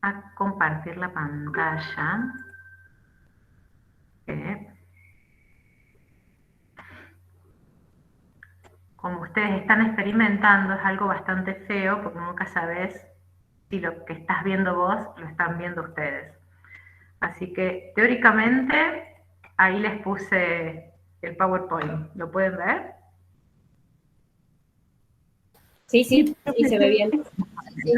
a compartir la pantalla. Como ustedes están experimentando, es algo bastante feo porque nunca sabes si lo que estás viendo vos lo están viendo ustedes. Así que teóricamente ahí les puse el PowerPoint. ¿Lo pueden ver? Sí, se ve bien. Sí.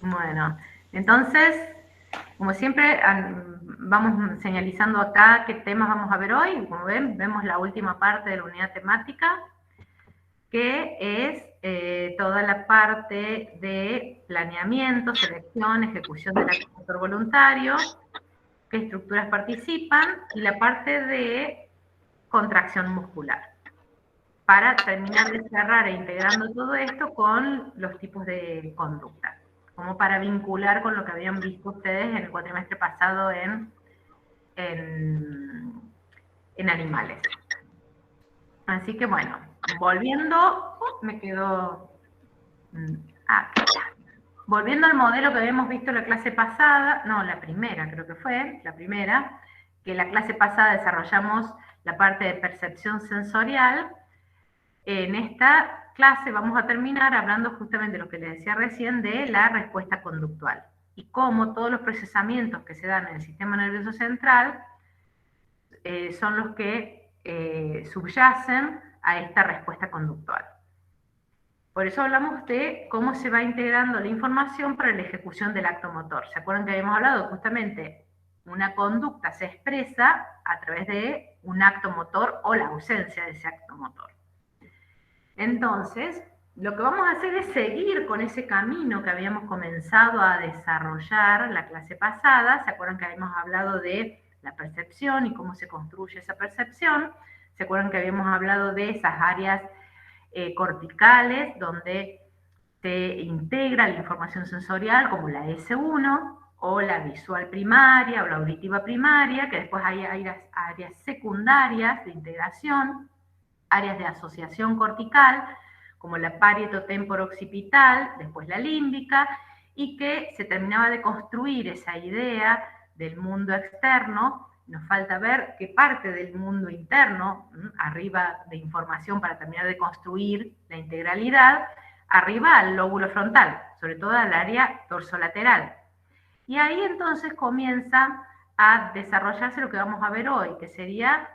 Bueno, entonces, como siempre, vamos señalizando acá qué temas vamos a ver hoy. Como ven, vemos la última parte de la unidad temática, que es toda la parte de planeamiento, selección, ejecución del actor voluntario, qué estructuras participan, y la parte de contracción muscular, para terminar de cerrar e integrando todo esto con los tipos de conducta, como para vincular con lo que habían visto ustedes en el cuatrimestre pasado en animales. Así que bueno, volviendo, me quedó... acá está. Volviendo al modelo que habíamos visto la clase pasada, no, la primera creo que fue, la primera, que la clase pasada desarrollamos la parte de percepción sensorial. En esta clase vamos a terminar hablando justamente de lo que les decía recién, de la respuesta conductual y cómo todos los procesamientos que se dan en el sistema nervioso central son los que subyacen a esta respuesta conductual. Por eso hablamos de cómo se va integrando la información para la ejecución del acto motor. ¿Se acuerdan que habíamos hablado justamente? Una conducta se expresa a través de un acto motor o la ausencia de ese acto motor. Entonces, lo que vamos a hacer es seguir con ese camino que habíamos comenzado a desarrollar la clase pasada. ¿Se acuerdan que habíamos hablado de la percepción y cómo se construye esa percepción? ¿Se acuerdan que habíamos hablado de esas áreas corticales donde se integra la información sensorial, como la S1, o la visual primaria, o la auditiva primaria, que después hay áreas secundarias de integración, áreas de asociación cortical, como la parietotemporo-occipital, después la límbica, y que se terminaba de construir esa idea del mundo externo. Nos falta ver qué parte del mundo interno, arriba de información para terminar de construir la integralidad, arriba al lóbulo frontal, sobre todo al área dorsolateral. Y ahí entonces comienza a desarrollarse lo que vamos a ver hoy, que sería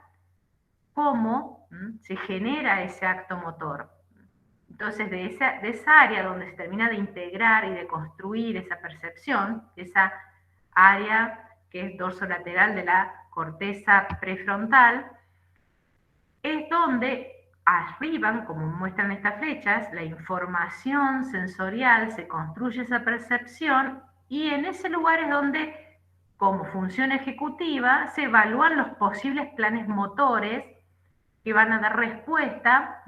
cómo se genera ese acto motor. Entonces, de esa área donde se termina de integrar y de construir esa percepción, esa área que es dorsolateral de la corteza prefrontal, es donde arriban, como muestran estas flechas, la información sensorial, se construye esa percepción, y en ese lugar es donde, como función ejecutiva, se evalúan los posibles planes motores que van a dar respuesta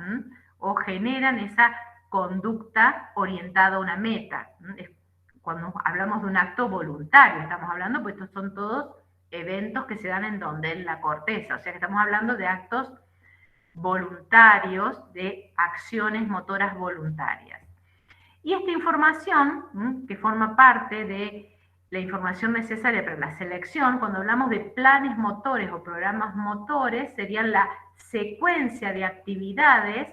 o generan esa conducta orientada a una meta. Cuando hablamos de un acto voluntario, estamos hablando, pues estos son todos eventos que se dan en donde, en la corteza, o sea que estamos hablando de actos voluntarios, de acciones motoras voluntarias. Y esta información, que forma parte de la información necesaria para la selección, cuando hablamos de planes motores o programas motores, serían la secuencia de actividades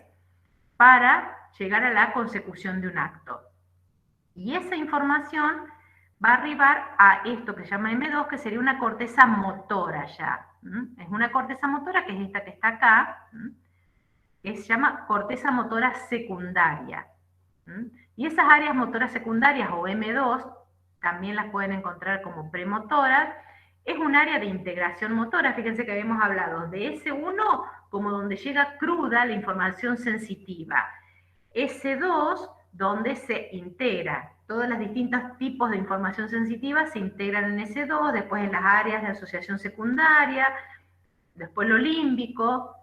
para llegar a la consecución de un acto. Y esa información va a arribar a esto que se llama M2, que sería una corteza motora ya. Es una corteza motora, que es esta que está acá, que se llama corteza motora secundaria. Y esas áreas motoras secundarias, o M2, también las pueden encontrar como premotoras. Es un área de integración motora. Fíjense que habíamos hablado de S1 como donde llega cruda la información sensitiva. S2, donde se integra. Todos los distintos tipos de información sensitiva se integran en S2, después en las áreas de asociación secundaria, después lo límbico,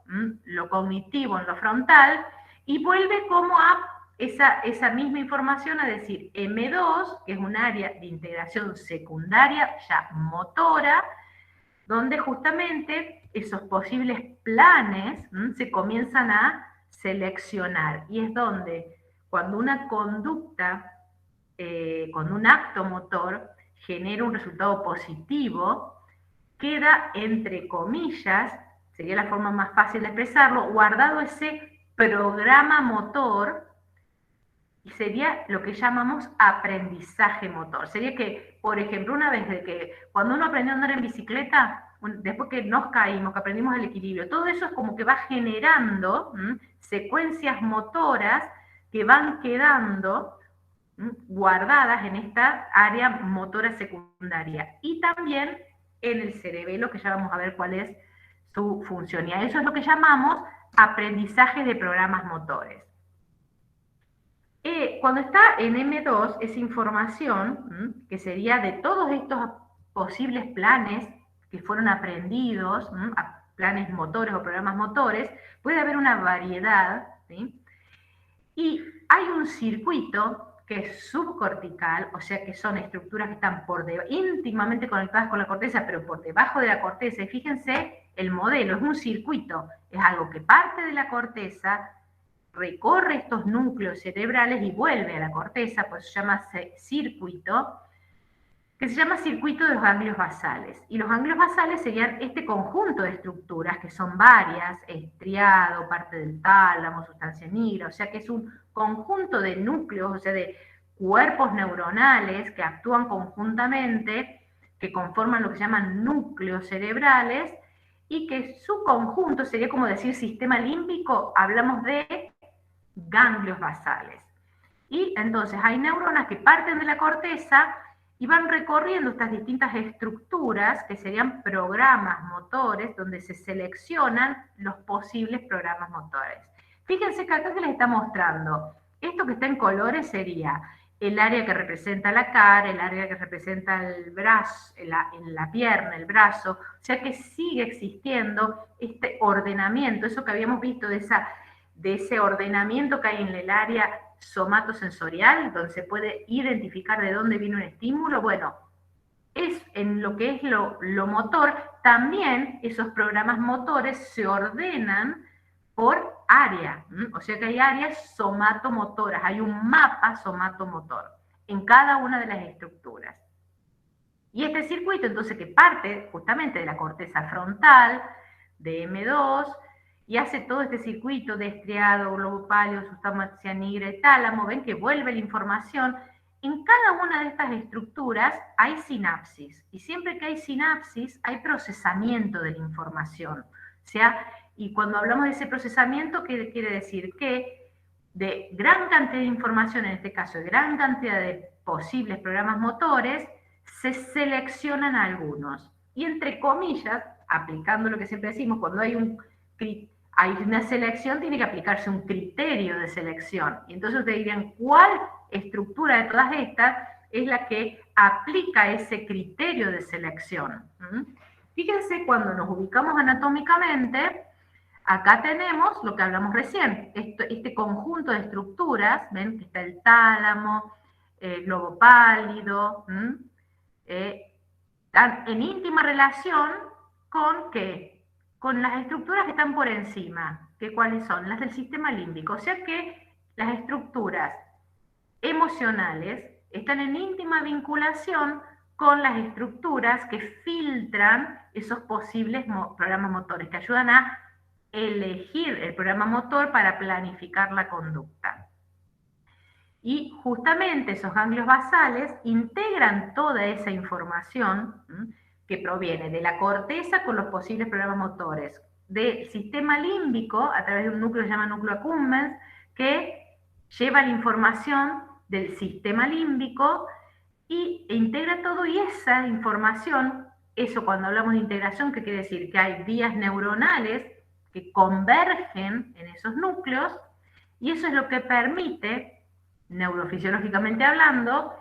lo cognitivo en lo frontal, y vuelve como a esa misma información a decir M2, que es un área de integración secundaria ya motora, donde justamente esos posibles planes se comienzan a seleccionar, y es donde cuando una conducta cuando un acto motor genera un resultado positivo, queda entre comillas, sería la forma más fácil de expresarlo, guardado ese programa motor, y sería lo que llamamos aprendizaje motor. Sería que, por ejemplo, una vez de que cuando uno aprendió a andar en bicicleta, después que nos caímos, que aprendimos el equilibrio, todo eso es como que va generando secuencias motoras que van quedando guardadas en esta área motora secundaria. Y también en el cerebelo, que ya vamos a ver cuál es su función. Y a eso es lo que llamamos aprendizaje de programas motores. Cuando está en M2, esa información, que sería de todos estos posibles planes que fueron aprendidos, planes motores o programas motores, puede haber una variedad, ¿sí? Y hay un circuito que es subcortical, o sea que son estructuras que están íntimamente conectadas con la corteza, pero por debajo de la corteza. Y fíjense, el modelo es un circuito, es algo que parte de la corteza, recorre estos núcleos cerebrales y vuelve a la corteza, pues se llama circuito, que se llama circuito de los ganglios basales. Y los ganglios basales serían este conjunto de estructuras, que son varias, estriado, parte del tálamo, sustancia negra, o sea que es un conjunto de núcleos, o sea, de cuerpos neuronales que actúan conjuntamente, que conforman lo que se llaman núcleos cerebrales, y que su conjunto sería como decir sistema límbico, hablamos de ganglios basales. Y entonces hay neuronas que parten de la corteza y van recorriendo estas distintas estructuras que serían programas motores, donde se seleccionan los posibles programas motores. Fíjense que acá que les está mostrando, esto que está en colores sería el área que representa la cara, el área que representa el brazo, la pierna, el brazo, o sea que sigue existiendo este ordenamiento, eso que habíamos visto de ese ordenamiento que hay en el área somatosensorial, donde se puede identificar de dónde viene un estímulo. Bueno, es en lo que es lo motor, también esos programas motores se ordenan por área, o sea que hay áreas somatomotoras, hay un mapa somatomotor en cada una de las estructuras. Y este circuito, entonces, que parte justamente de la corteza frontal, de M2, y hace todo este circuito de estriado, globo pálido, sustancia negra y tálamo, ven que vuelve la información. En cada una de estas estructuras hay sinapsis, y siempre que hay sinapsis hay procesamiento de la información. O sea, y cuando hablamos de ese procesamiento, ¿qué quiere decir? Que de gran cantidad de información, en este caso de gran cantidad de posibles programas motores, se seleccionan algunos. Y entre comillas, aplicando lo que siempre decimos, cuando hay una selección, tiene que aplicarse un criterio de selección. Y entonces ustedes dirían, ¿cuál estructura de todas estas es la que aplica ese criterio de selección? Fíjense, cuando nos ubicamos anatómicamente, acá tenemos lo que hablamos recién, este conjunto de estructuras, ven que está el tálamo, el globo pálido, están en íntima relación con ¿qué? Con las estructuras que están por encima, que cuáles son, las del sistema límbico. O sea que las estructuras emocionales están en íntima vinculación con las estructuras que filtran esos posibles programas motores, que ayudan a elegir el programa motor para planificar la conducta. Y justamente esos ganglios basales integran toda esa información que proviene de la corteza con los posibles programas motores, del sistema límbico a través de un núcleo que se llama núcleo accumbens, que lleva la información del sistema límbico e integra todo, y esa información, eso cuando hablamos de integración, ¿qué quiere decir? Que hay vías neuronales que convergen en esos núcleos, y eso es lo que permite, neurofisiológicamente hablando,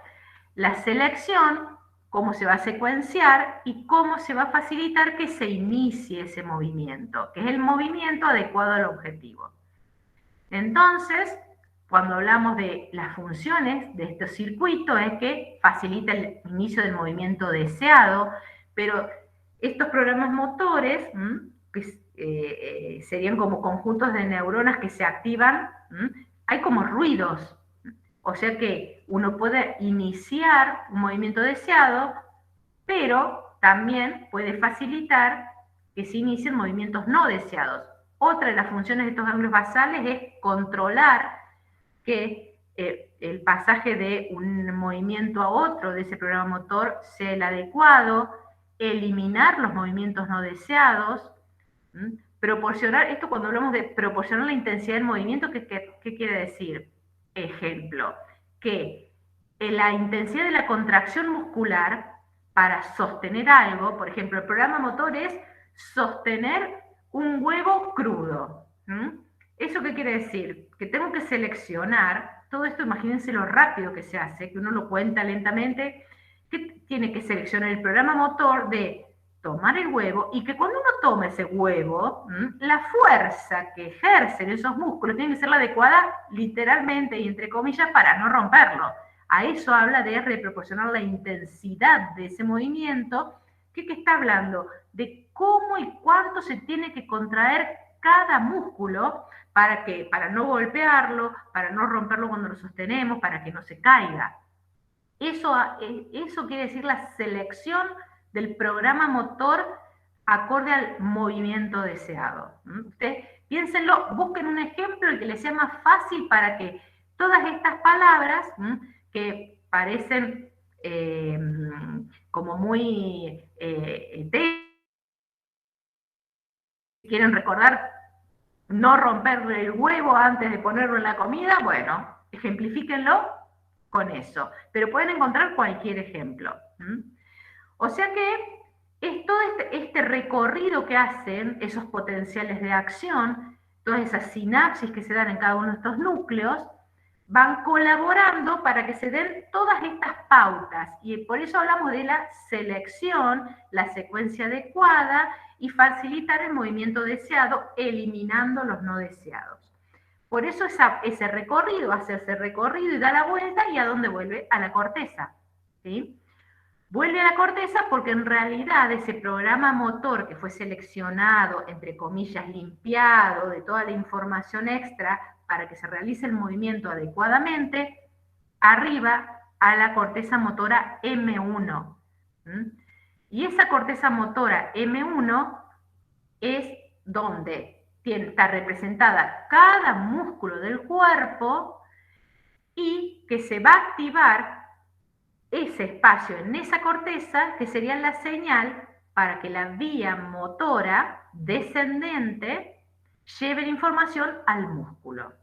la selección, cómo se va a secuenciar y cómo se va a facilitar que se inicie ese movimiento, que es el movimiento adecuado al objetivo. Entonces, cuando hablamos de las funciones de estos circuitos, es que facilita el inicio del movimiento deseado, pero estos programas motores, que serían como conjuntos de neuronas que se activan, hay como ruidos. O sea que uno puede iniciar un movimiento deseado, pero también puede facilitar que se inicien movimientos no deseados. Otra de las funciones de estos ganglios basales es controlar que el pasaje de un movimiento a otro de ese programa motor sea el adecuado, eliminar los movimientos no deseados, proporcionar, esto cuando hablamos de proporcionar la intensidad del movimiento, ¿qué quiere decir? Ejemplo, que la intensidad de la contracción muscular para sostener algo, por ejemplo, el programa motor es sostener un huevo crudo. ¿Eso qué quiere decir? Que tengo que seleccionar, todo esto imagínense lo rápido que se hace, que uno lo cuenta lentamente, que tiene que seleccionar el programa motor de tomar el huevo y que cuando uno toma ese huevo, la fuerza que ejercen esos músculos tiene que ser la adecuada literalmente y entre comillas para no romperlo. A eso habla de reproporcionar la intensidad de ese movimiento. ¿Qué está hablando? De cómo y cuánto se tiene que contraer cada músculo para no golpearlo, para no romperlo cuando lo sostenemos, para que no se caiga. Eso quiere decir la selección del programa motor acorde al movimiento deseado. Ustedes piénsenlo, busquen un ejemplo y que les sea más fácil para que todas estas palabras que parecen como muy quieren recordar no romper el huevo antes de ponerlo en la comida, bueno, ejemplifíquenlo con eso, pero pueden encontrar cualquier ejemplo. O sea que es todo este recorrido que hacen esos potenciales de acción, todas esas sinapsis que se dan en cada uno de estos núcleos, van colaborando para que se den todas estas pautas, y por eso hablamos de la selección, la secuencia adecuada, y facilitar el movimiento deseado, eliminando los no deseados. Por eso ese recorrido, hace ese recorrido y da la vuelta, ¿y a dónde vuelve? A la corteza, ¿sí? Vuelve a la corteza porque en realidad ese programa motor que fue seleccionado, entre comillas, limpiado de toda la información extra para que se realice el movimiento adecuadamente, arriba a la corteza motora M1. Y esa corteza motora M1 es donde está representada cada músculo del cuerpo y que se va a activar ese espacio en esa corteza que sería la señal para que la vía motora descendente lleve la información al músculo.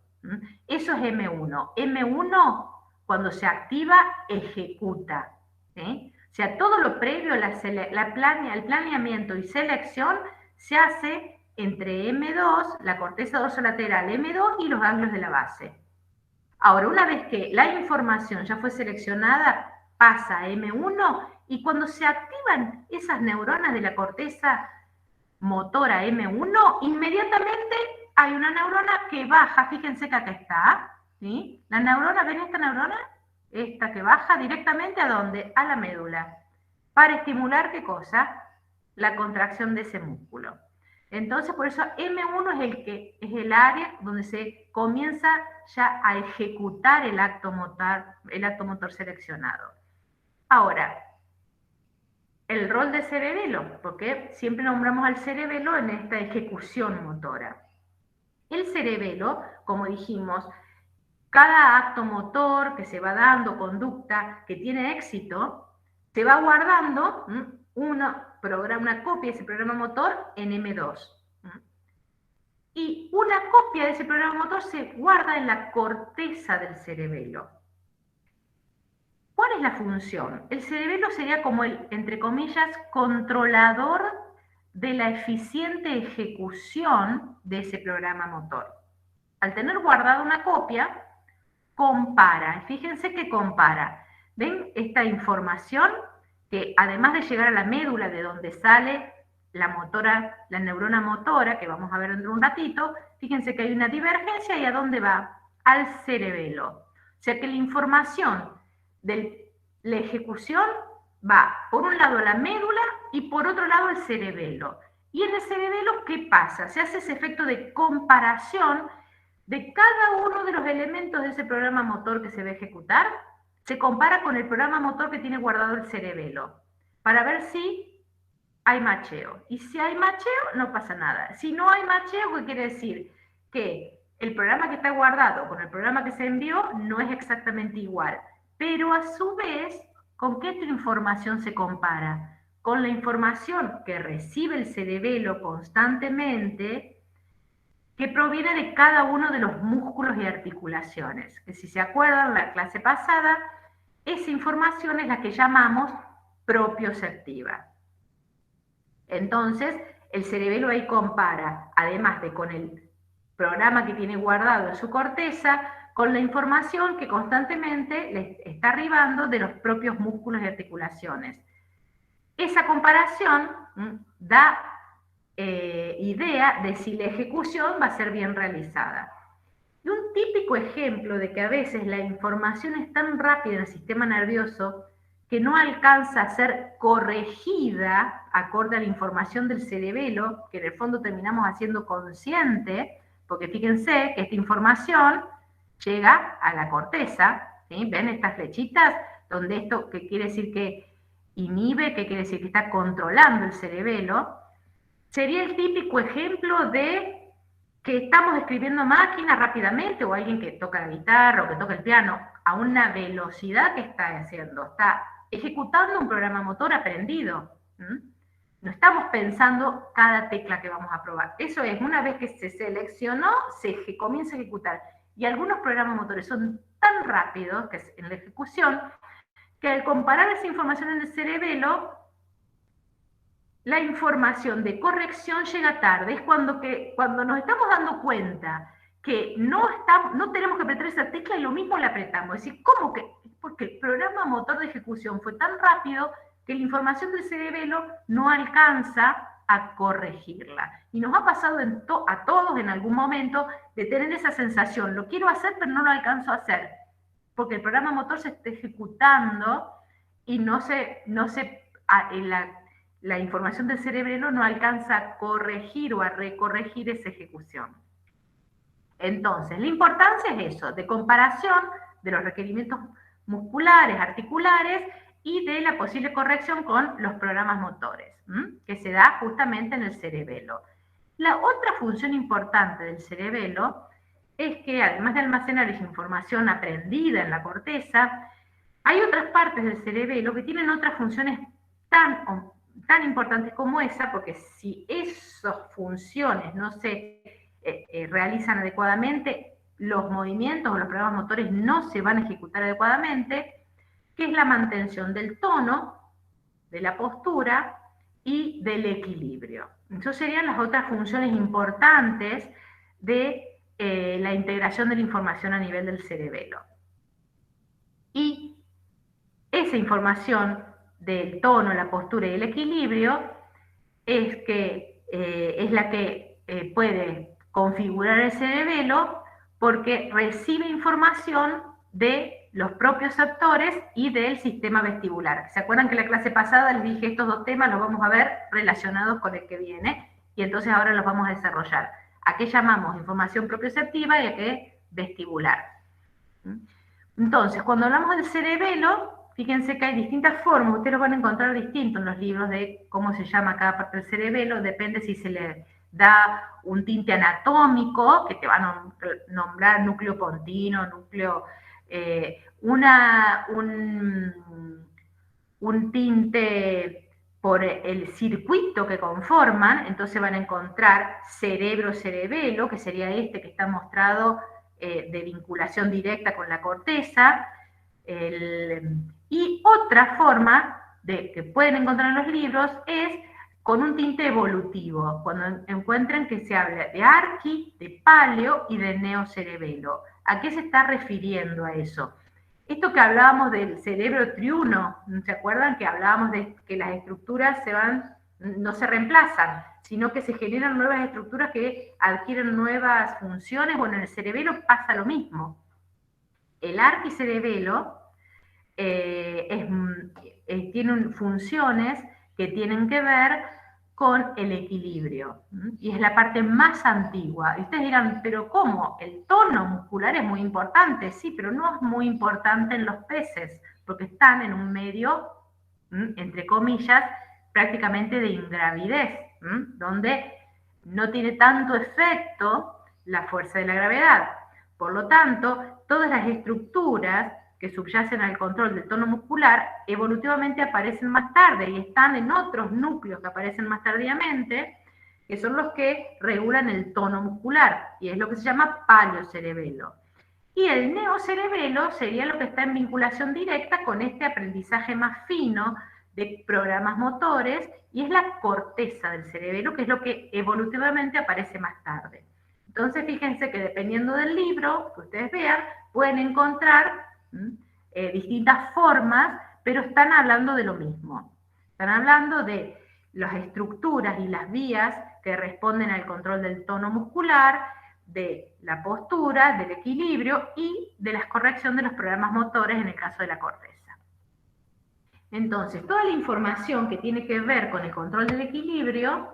Eso es M1. M1, cuando se activa, ejecuta. O sea, todo lo previo, el planeamiento y selección se hace entre M2, la corteza dorsolateral M2 y los ganglios de la base. Ahora, una vez que la información ya fue seleccionada, pasa a M1 y cuando se activan esas neuronas de la corteza motora M1, inmediatamente hay una neurona que baja, fíjense que acá está, ¿sí? La neurona, ¿ven esta neurona? Esta que baja directamente ¿a dónde? A la médula, para estimular, ¿qué cosa? La contracción de ese músculo. Entonces, por eso M1 es el área donde se comienza ya a ejecutar el acto motor seleccionado. Ahora, el rol del cerebelo, porque siempre nombramos al cerebelo en esta ejecución motora. El cerebelo, como dijimos, cada acto motor que se va dando, conducta que tiene éxito, se va guardando una copia de ese programa motor en M2. Y una copia de ese programa motor se guarda en la corteza del cerebelo. ¿Cuál es la función? El cerebelo sería como el, entre comillas, controlador de la eficiente ejecución de ese programa motor. Al tener guardada una copia, compara. Fíjense que compara. ¿Ven esta información? Que además de llegar a la médula de donde sale la neurona motora, que vamos a ver dentro de un ratito, fíjense que hay una divergencia y ¿a dónde va? Al cerebelo. O sea que la información de la ejecución va por un lado a la médula y por otro lado al cerebelo. Y en el cerebelo, ¿qué pasa? Se hace ese efecto de comparación de cada uno de los elementos de ese programa motor que se va a ejecutar se compara con el programa motor que tiene guardado el cerebelo, para ver si hay macheo. Y si hay macheo, no pasa nada. Si no hay macheo, ¿qué quiere decir? Que el programa que está guardado con el programa que se envió no es exactamente igual. Pero a su vez, ¿con qué otra información se compara? Con la información que recibe el cerebelo constantemente, que proviene de cada uno de los músculos y articulaciones. Que si se acuerdan, la clase pasada, esa información es la que llamamos propioceptiva. Entonces, el cerebelo ahí compara, además de con el programa que tiene guardado en su corteza, con la información que constantemente le está arribando de los propios músculos y articulaciones. Esa comparación da idea de si la ejecución va a ser bien realizada. Y un típico ejemplo de que a veces la información es tan rápida en el sistema nervioso que no alcanza a ser corregida acorde a la información del cerebelo, que en el fondo terminamos haciendo consciente, porque fíjense que esta información llega a la corteza, ¿sí? ¿Ven estas flechitas? Donde esto, que quiere decir que inhibe, que quiere decir que está controlando el cerebelo, sería el típico ejemplo de que estamos escribiendo máquina rápidamente, o alguien que toca la guitarra o que toca el piano a una velocidad que está haciendo, está ejecutando un programa motor aprendido. No estamos pensando cada tecla que vamos a probar. Eso es, una vez que se seleccionó, se comienza a ejecutar. Y algunos programas motores son tan rápidos que en la ejecución, que al comparar esa información en el cerebelo, la información de corrección llega tarde. Es cuando nos estamos dando cuenta que no tenemos que apretar esa tecla y lo mismo la apretamos. Es decir, ¿cómo que? Porque el programa motor de ejecución fue tan rápido que la información del cerebelo no alcanza a corregirla. Y nos ha pasado a todos en algún momento de tener esa sensación, lo quiero hacer pero no lo alcanzo a hacer, porque el programa motor se está ejecutando y la información del cerebelo no alcanza a corregir o a recorregir esa ejecución. Entonces, la importancia es eso, de comparación de los requerimientos musculares, articulares y de la posible corrección con los programas motores, que se da justamente en el cerebelo. La otra función importante del cerebelo es que, además de almacenar esa información aprendida en la corteza, hay otras partes del cerebelo que tienen otras funciones tan importantes como esa, porque si esas funciones no se realizan adecuadamente, los movimientos o los programas motores no se van a ejecutar adecuadamente, que es la mantención del tono, de la postura y del equilibrio. Entonces serían las otras funciones importantes de la integración de la información a nivel del cerebelo. Y esa información del tono, la postura y el equilibrio es la que puede configurar el cerebelo, porque recibe información de los propios actores y del sistema vestibular. ¿Se acuerdan que en la clase pasada les dije estos dos temas los vamos a ver relacionados con el que viene? Y entonces ahora los vamos a desarrollar. ¿A qué llamamos información propioceptiva y a qué vestibular? Entonces, cuando hablamos del cerebelo, fíjense que hay distintas formas, ustedes lo van a encontrar distinto en los libros de cómo se llama cada parte del cerebelo, depende si se le da un tinte anatómico, que te va a nombrar núcleo pontino, núcleo, un tinte por el circuito que conforman, entonces van a encontrar cerebro-cerebelo, que sería este que está mostrado de vinculación directa con la corteza, y otra forma que pueden encontrar en los libros es con un tinte evolutivo, cuando encuentren que se habla de arqui, de paleo y de neocerebelo. ¿A qué se está refiriendo a eso? Esto que hablábamos del cerebro triuno, ¿se acuerdan que hablábamos de que las estructuras no se reemplazan, sino que se generan nuevas estructuras que adquieren nuevas funciones? Bueno, en el cerebelo pasa lo mismo. El arquicerebelo tiene funciones que tienen que ver con el equilibrio. Y es la parte más antigua. Y ustedes dirán, ¿pero cómo? El tono muscular es muy importante. Sí, pero no es muy importante en los peces, porque están en un medio, entre comillas, prácticamente de ingravidez, donde no tiene tanto efecto la fuerza de la gravedad. Por lo tanto, todas las estructuras que subyacen al control del tono muscular evolutivamente aparecen más tarde y están en otros núcleos que aparecen más tardíamente, que son los que regulan el tono muscular, y es lo que se llama paleocerebelo. Y el neocerebelo sería lo que está en vinculación directa con este aprendizaje más fino de programas motores, y es la corteza del cerebelo, que es lo que evolutivamente aparece más tarde. Entonces, fíjense que dependiendo del libro que ustedes vean, pueden encontrar distintas formas, pero están hablando de lo mismo. Están hablando de las estructuras y las vías que responden al control del tono muscular, de la postura, del equilibrio y de la corrección de los programas motores en el caso de la corteza. Entonces, toda la información que tiene que ver con el control del equilibrio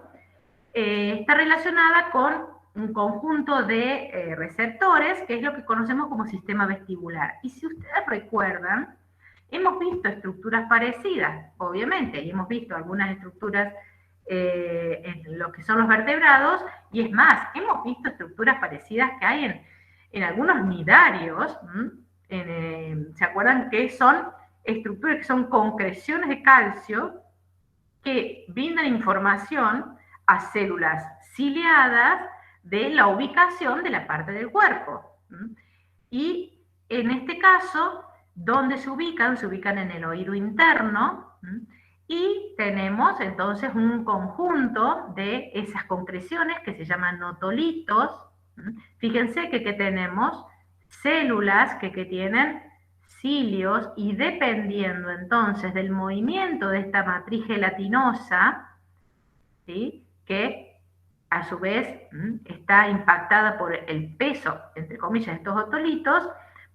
está relacionada con un conjunto de receptores, que es lo que conocemos como sistema vestibular. Y si ustedes recuerdan, hemos visto estructuras parecidas, obviamente, y hemos visto algunas estructuras en lo que son los vertebrados, y es más, hemos visto estructuras parecidas que hay en algunos nidarios. ¿Se acuerdan que son estructuras que son concreciones de calcio que brindan información a células ciliadas de la ubicación de la parte del cuerpo? Y en este caso, ¿dónde se ubican? Se ubican en el oído interno, y tenemos entonces un conjunto de esas concreciones que se llaman notolitos. Fíjense que tenemos células que tienen cilios, y dependiendo entonces del movimiento de esta matriz gelatinosa, ¿sí?, que a su vez está impactada por el peso, entre comillas, de estos otolitos,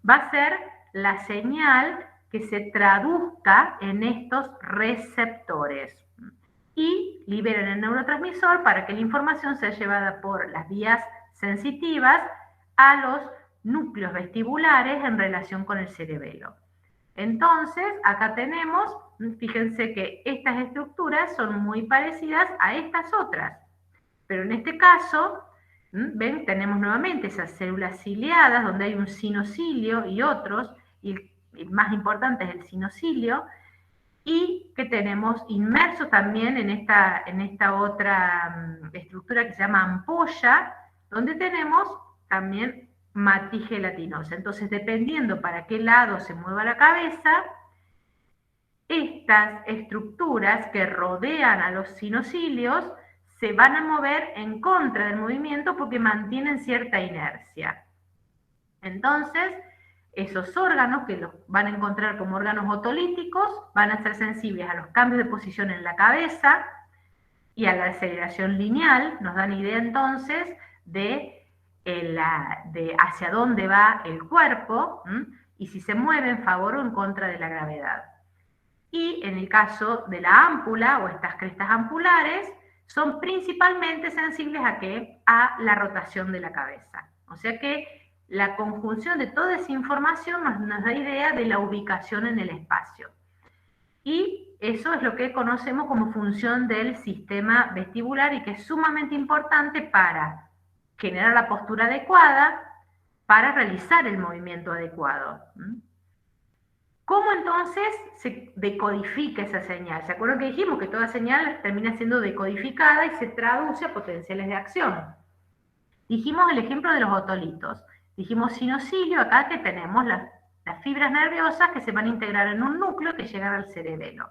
va a ser la señal que se traduzca en estos receptores y liberen el neurotransmisor para que la información sea llevada por las vías sensitivas a los núcleos vestibulares en relación con el cerebelo. Entonces, acá tenemos, fíjense que estas estructuras son muy parecidas a estas otras, pero en este caso, ven, tenemos nuevamente esas células ciliadas donde hay un sinocilio y otros, y el más importante es el sinocilio, y que tenemos inmersos también en esta otra estructura que se llama ampolla, donde tenemos también matriz gelatinosa. Entonces, dependiendo para qué lado se mueva la cabeza, estas estructuras que rodean a los sinocilios se van a mover en contra del movimiento porque mantienen cierta inercia. Entonces, esos órganos, que los van a encontrar como órganos otolíticos, van a ser sensibles a los cambios de posición en la cabeza y a la aceleración lineal. Nos dan idea entonces de hacia dónde va el cuerpo, y si se mueve en favor o en contra de la gravedad. Y en el caso de la ámpula o estas crestas ampulares, son principalmente sensibles a la rotación de la cabeza. O sea que la conjunción de toda esa información nos da idea de la ubicación en el espacio. Y eso es lo que conocemos como función del sistema vestibular, y que es sumamente importante para generar la postura adecuada, para realizar el movimiento adecuado. ¿Cómo entonces se decodifica esa señal? ¿Se acuerdan que dijimos que toda señal termina siendo decodificada y se traduce a potenciales de acción? Dijimos el ejemplo de los otolitos. Dijimos sinocilio, acá que tenemos las fibras nerviosas que se van a integrar en un núcleo que llegan al cerebelo.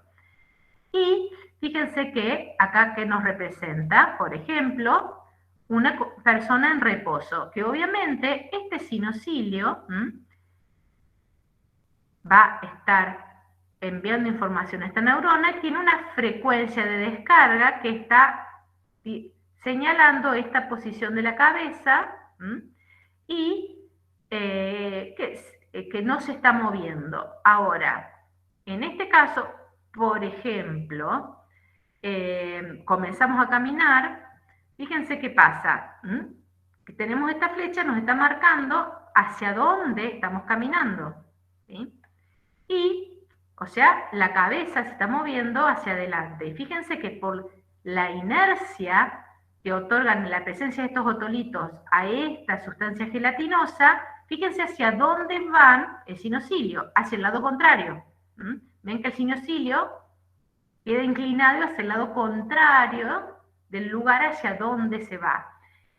Y fíjense que acá que nos representa, por ejemplo, una persona en reposo, que obviamente este sinocilio va a estar enviando información a esta neurona y tiene una frecuencia de descarga que está señalando esta posición de la cabeza y que no se está moviendo. Ahora, en este caso, por ejemplo, comenzamos a caminar, fíjense qué pasa. Que tenemos esta flecha, nos está marcando hacia dónde estamos caminando, ¿sí? Y, o sea, la cabeza se está moviendo hacia adelante. Y fíjense que por la inercia que otorgan la presencia de estos otolitos a esta sustancia gelatinosa, fíjense hacia dónde van el sinocilio, hacia el lado contrario. Ven que el sinocilio queda inclinado hacia el lado contrario del lugar hacia donde se va.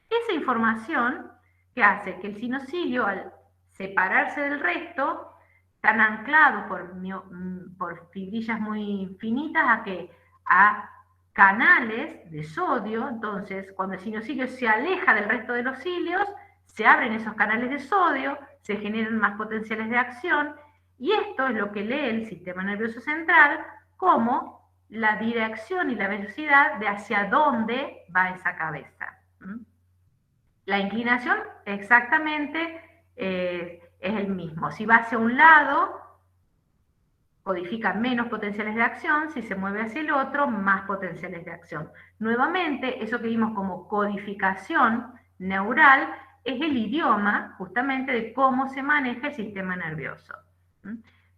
Esa información que hace que el sinocilio, al separarse del resto, están anclados por fibrillas muy finitas a canales de sodio. Entonces, cuando el sinocilio se aleja del resto de los cilios, se abren esos canales de sodio, se generan más potenciales de acción, y esto es lo que lee el sistema nervioso central como la dirección y la velocidad de hacia dónde va esa cabeza. La inclinación exactamente es el mismo. Si va hacia un lado, codifica menos potenciales de acción. Si se mueve hacia el otro, más potenciales de acción. Nuevamente, eso que vimos como codificación neural es el idioma justamente de cómo se maneja el sistema nervioso.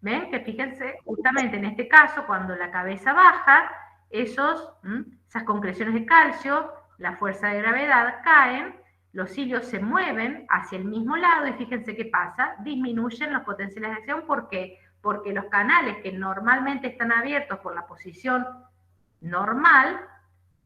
¿Ven? Que fíjense, justamente en este caso, cuando la cabeza baja, esas concreciones de calcio, la fuerza de gravedad caen, los cilios se mueven hacia el mismo lado y fíjense qué pasa, disminuyen los potenciales de acción. ¿Por qué? Porque los canales que normalmente están abiertos por la posición normal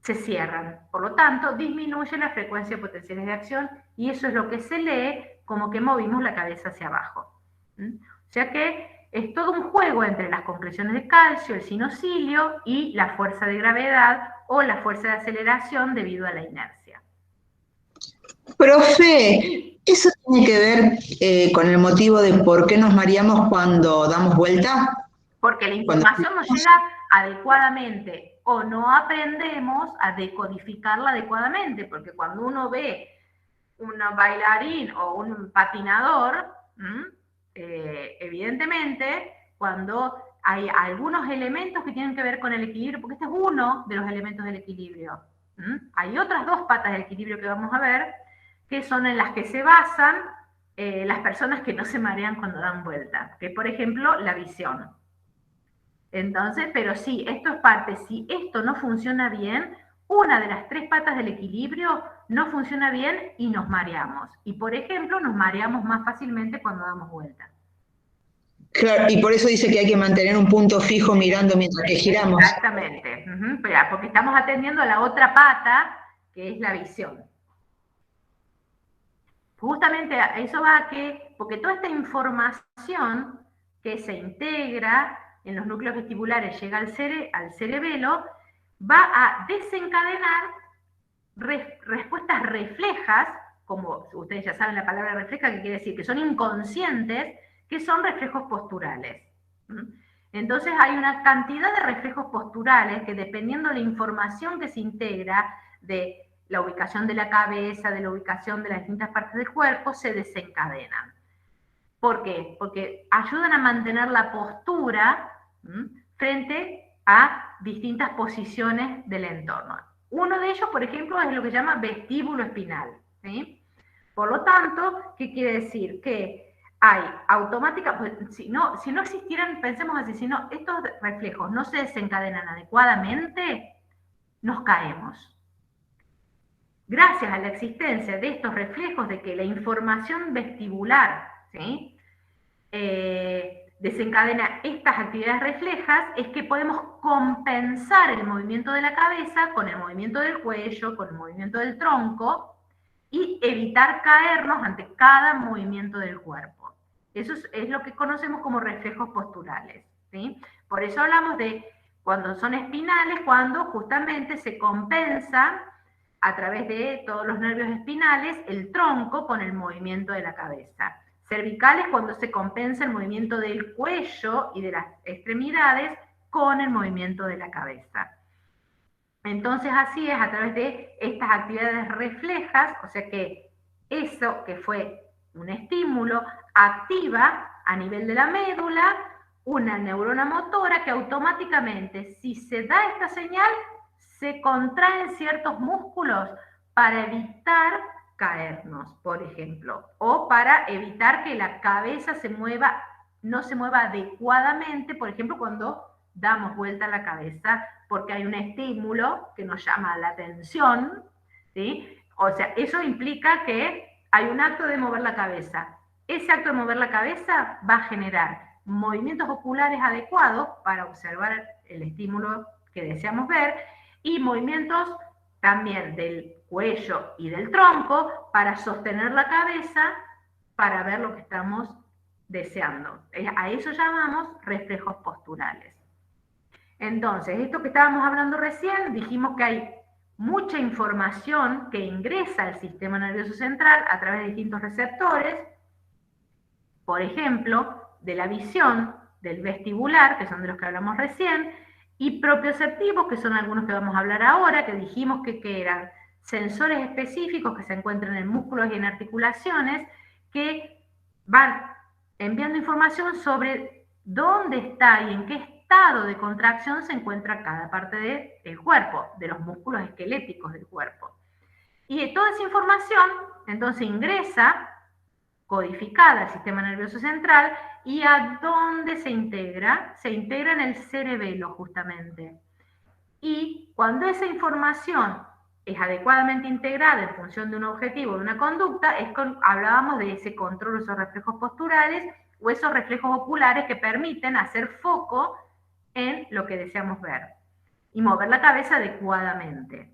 se cierran. Por lo tanto, disminuye la frecuencia de potenciales de acción y eso es lo que se lee como que movimos la cabeza hacia abajo. O sea que es todo un juego entre las concreciones de calcio, el sinocilio y la fuerza de gravedad o la fuerza de aceleración debido a la inercia. Profe, ¿eso tiene que ver con el motivo de por qué nos mareamos cuando damos vuelta? Porque la información nos llega adecuadamente o no aprendemos a decodificarla adecuadamente, porque cuando uno ve un bailarín o un patinador, evidentemente, cuando hay algunos elementos que tienen que ver con el equilibrio, porque este es uno de los elementos del equilibrio. Hay otras dos patas del equilibrio que vamos a ver, que son en las que se basan las personas que no se marean cuando dan vuelta, que por ejemplo la visión. Entonces, pero sí, esto es parte, si esto no funciona bien, una de las tres patas del equilibrio no funciona bien y nos mareamos. Y por ejemplo, nos mareamos más fácilmente cuando damos vuelta. Claro, y por eso dice que hay que mantener un punto fijo mirando mientras que giramos. Exactamente, porque estamos atendiendo a la otra pata, que es la visión. Justamente a eso va porque toda esta información que se integra en los núcleos vestibulares, llega al cerebelo, va a desencadenar respuestas reflejas, como ustedes ya saben la palabra refleja, que quiere decir que son inconscientes, que son reflejos posturales. Entonces hay una cantidad de reflejos posturales que, dependiendo de la información que se integra, de la ubicación de la cabeza, de la ubicación de las distintas partes del cuerpo, se desencadenan. ¿Por qué? Porque ayudan a mantener la postura frente a distintas posiciones del entorno. Uno de ellos, por ejemplo, es lo que se llama vestíbulo espinal, ¿sí? Por lo tanto, ¿qué quiere decir? Que hay automática, pues, si no existieran, pensemos así, si no, estos reflejos no se desencadenan adecuadamente, nos caemos. Gracias a la existencia de estos reflejos, de que la información vestibular, ¿sí?, desencadena estas actividades reflejas, es que podemos compensar el movimiento de la cabeza con el movimiento del cuello, con el movimiento del tronco, y evitar caernos ante cada movimiento del cuerpo. Eso es lo que conocemos como reflejos posturales, ¿sí? Por eso hablamos de cuando son espinales, cuando justamente se compensa a través de todos los nervios espinales el tronco con el movimiento de la cabeza. Cervicales, cuando se compensa el movimiento del cuello y de las extremidades con el movimiento de la cabeza. Entonces, así es, a través de estas actividades reflejas, o sea que eso que fue un estímulo activa a nivel de la médula una neurona motora que automáticamente, si se da esta señal, se contraen ciertos músculos para evitar caernos, por ejemplo, o para evitar que la cabeza no se mueva adecuadamente, por ejemplo, cuando damos vuelta a la cabeza, porque hay un estímulo que nos llama la atención, ¿sí? O sea, eso implica que hay un acto de mover la cabeza. Ese acto de mover la cabeza va a generar movimientos oculares adecuados para observar el estímulo que deseamos ver y movimientos también del cuello y del tronco para sostener la cabeza para ver lo que estamos deseando. A eso llamamos reflejos posturales. Entonces, esto que estábamos hablando recién, dijimos que hay mucha información que ingresa al sistema nervioso central a través de distintos receptores, por ejemplo, de la visión, del vestibular, que son de los que hablamos recién, y propioceptivos, que son algunos que vamos a hablar ahora, que dijimos que eran sensores específicos que se encuentran en músculos y en articulaciones, que van enviando información sobre dónde está y en qué estado de contracción se encuentra cada parte del cuerpo, de los músculos esqueléticos del cuerpo. Y toda esa información, entonces, ingresa codificada al sistema nervioso central, y ¿a dónde se integra? Se integra en el cerebelo, justamente. Y cuando esa información es adecuadamente integrada en función de un objetivo, de una conducta, hablábamos de ese control, esos reflejos posturales o esos reflejos oculares que permiten hacer foco en lo que deseamos ver y mover la cabeza adecuadamente.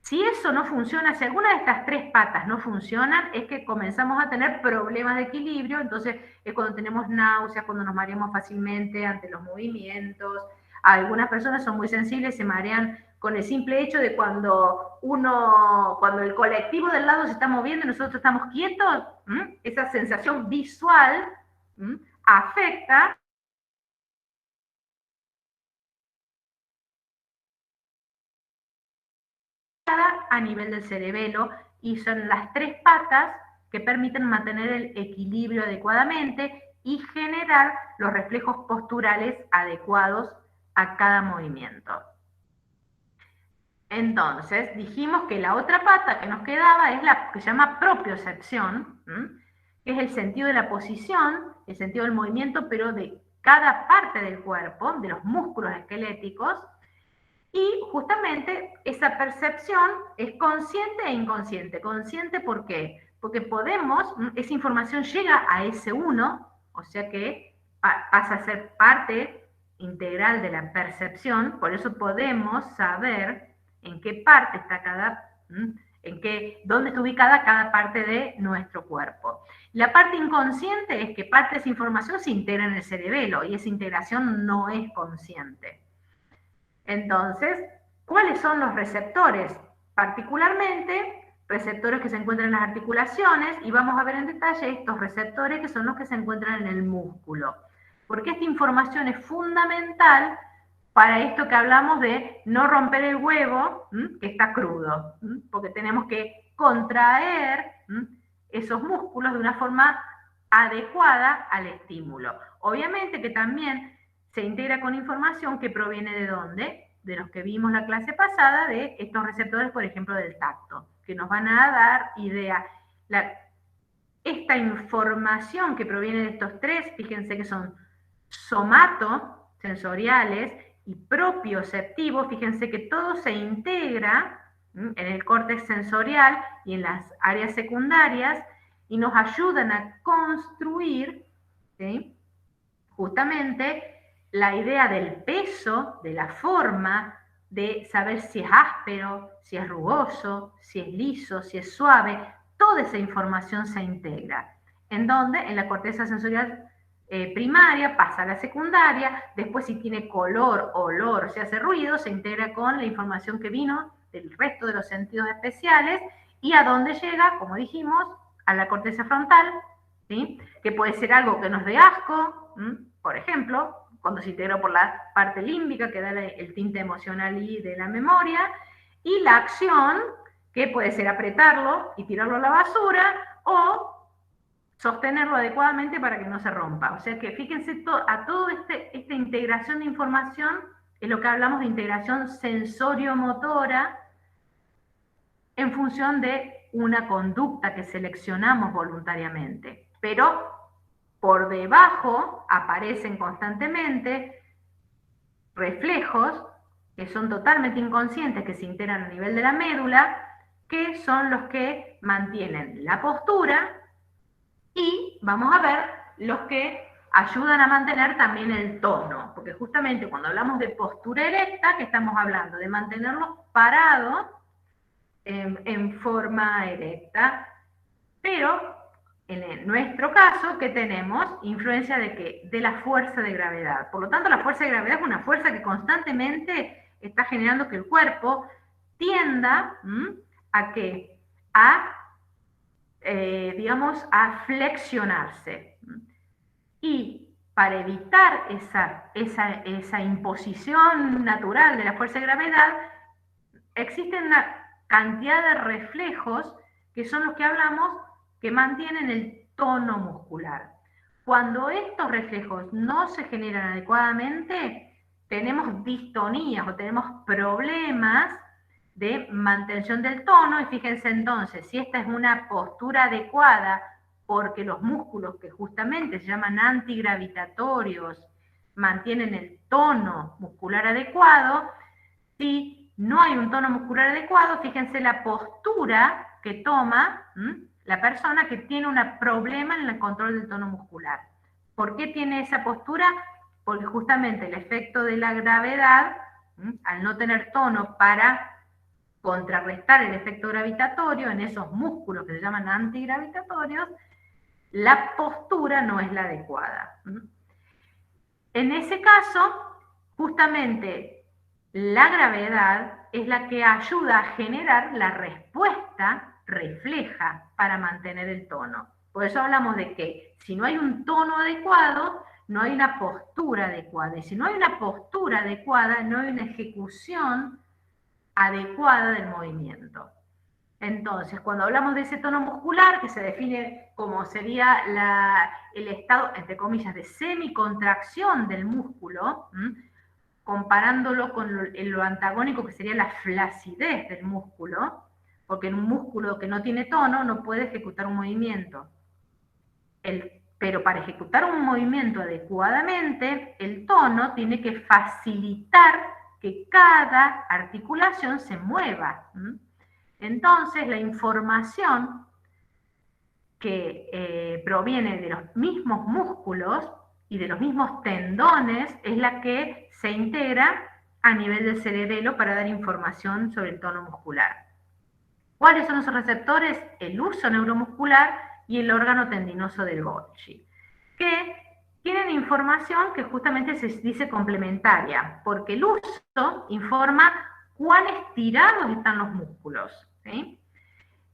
Si eso no funciona, si alguna de estas tres patas no funcionan, es que comenzamos a tener problemas de equilibrio. Entonces es cuando tenemos náuseas, cuando nos mareamos fácilmente ante los movimientos. Algunas personas son muy sensibles, se marean con el simple hecho de cuando el colectivo del lado se está moviendo y nosotros estamos quietos, esa sensación visual afecta a nivel del cerebelo, y son las tres patas que permiten mantener el equilibrio adecuadamente y generar los reflejos posturales adecuados a cada movimiento. Entonces, dijimos que la otra pata que nos quedaba es la que se llama propiocepción, que es el sentido de la posición, el sentido del movimiento, pero de cada parte del cuerpo, de los músculos esqueléticos. Y justamente esa percepción es consciente e inconsciente. Consciente, ¿por qué? Porque esa información llega a ese uno, o sea que pasa a ser parte integral de la percepción, por eso podemos saber en qué parte está dónde está ubicada cada parte de nuestro cuerpo. La parte inconsciente es que parte de esa información se integra en el cerebelo y esa integración no es consciente. Entonces, ¿cuáles son los receptores? Particularmente, receptores que se encuentran en las articulaciones, y vamos a ver en detalle estos receptores que son los que se encuentran en el músculo. Porque esta información es fundamental para esto que hablamos de no romper el huevo, que está crudo, porque tenemos que contraer esos músculos de una forma adecuada al estímulo. Obviamente que también se integra con información que proviene ¿de dónde? De los que vimos la clase pasada, de estos receptores, por ejemplo, del tacto, que nos van a dar idea. Esta información que proviene de estos tres, fíjense que son somatosensoriales y propioceptivos, fíjense que todo se integra en el córtex sensorial y en las áreas secundarias y nos ayudan a construir, ¿sí?, justamente la idea del peso, de la forma, de saber si es áspero, si es rugoso, si es liso, si es suave. Toda esa información se integra. ¿En dónde? En la corteza sensorial primaria, pasa a la secundaria, después si tiene color, olor, si hace ruido, se integra con la información que vino del resto de los sentidos especiales, y a dónde llega, como dijimos, a la corteza frontal, ¿sí?, que puede ser algo que nos dé asco, por ejemplo, cuando se integra por la parte límbica, que da el tinte emocional y de la memoria, y la acción, que puede ser apretarlo y tirarlo a la basura, o sostenerlo adecuadamente para que no se rompa. O sea que fíjense a toda esta integración de información es lo que hablamos de integración sensorio-motora en función de una conducta que seleccionamos voluntariamente. Pero por debajo aparecen constantemente reflejos que son totalmente inconscientes, que se integran a nivel de la médula, que son los que mantienen la postura, y vamos a ver los que ayudan a mantener también el tono, porque justamente cuando hablamos de postura erecta, que estamos hablando de mantenerlos parados en forma erecta, pero en nuestro caso, que tenemos influencia de ¿qué? De la fuerza de gravedad. Por lo tanto, la fuerza de gravedad es una fuerza que constantemente está generando que el cuerpo tienda a que digamos, a flexionarse. Y para evitar esa imposición natural de la fuerza de gravedad, existen una cantidad de reflejos que son los que hablamos, que mantienen el tono muscular. Cuando estos reflejos no se generan adecuadamente, tenemos distonías o tenemos problemas de mantención del tono, y fíjense entonces, si esta es una postura adecuada, porque los músculos que justamente se llaman antigravitatorios mantienen el tono muscular adecuado, si no hay un tono muscular adecuado, fíjense la postura que toma la persona que tiene un problema en el control del tono muscular. ¿Por qué tiene esa postura? Porque justamente el efecto de la gravedad, al no tener tono para contrarrestar el efecto gravitatorio en esos músculos que se llaman antigravitatorios, la postura no es la adecuada. En ese caso, justamente la gravedad es la que ayuda a generar la respuesta refleja para mantener el tono. Por eso hablamos de que si no hay un tono adecuado, no hay una postura adecuada. Y si no hay una postura adecuada, no hay una ejecución adecuada del movimiento. Entonces, cuando hablamos de ese tono muscular, que se define como sería el estado, entre comillas, de semicontracción del músculo, comparándolo con lo antagónico que sería la flacidez del músculo, porque en un músculo que no tiene tono no puede ejecutar un movimiento. Pero para ejecutar un movimiento adecuadamente, el tono tiene que facilitar que cada articulación se mueva. Entonces, la información que proviene de los mismos músculos y de los mismos tendones es la que se integra a nivel del cerebelo para dar información sobre el tono muscular. ¿Cuáles son esos receptores? El huso neuromuscular y el órgano tendinoso del Golgi, que tienen información que justamente se dice complementaria, porque el huso informa cuán estirados están los músculos, ¿sí?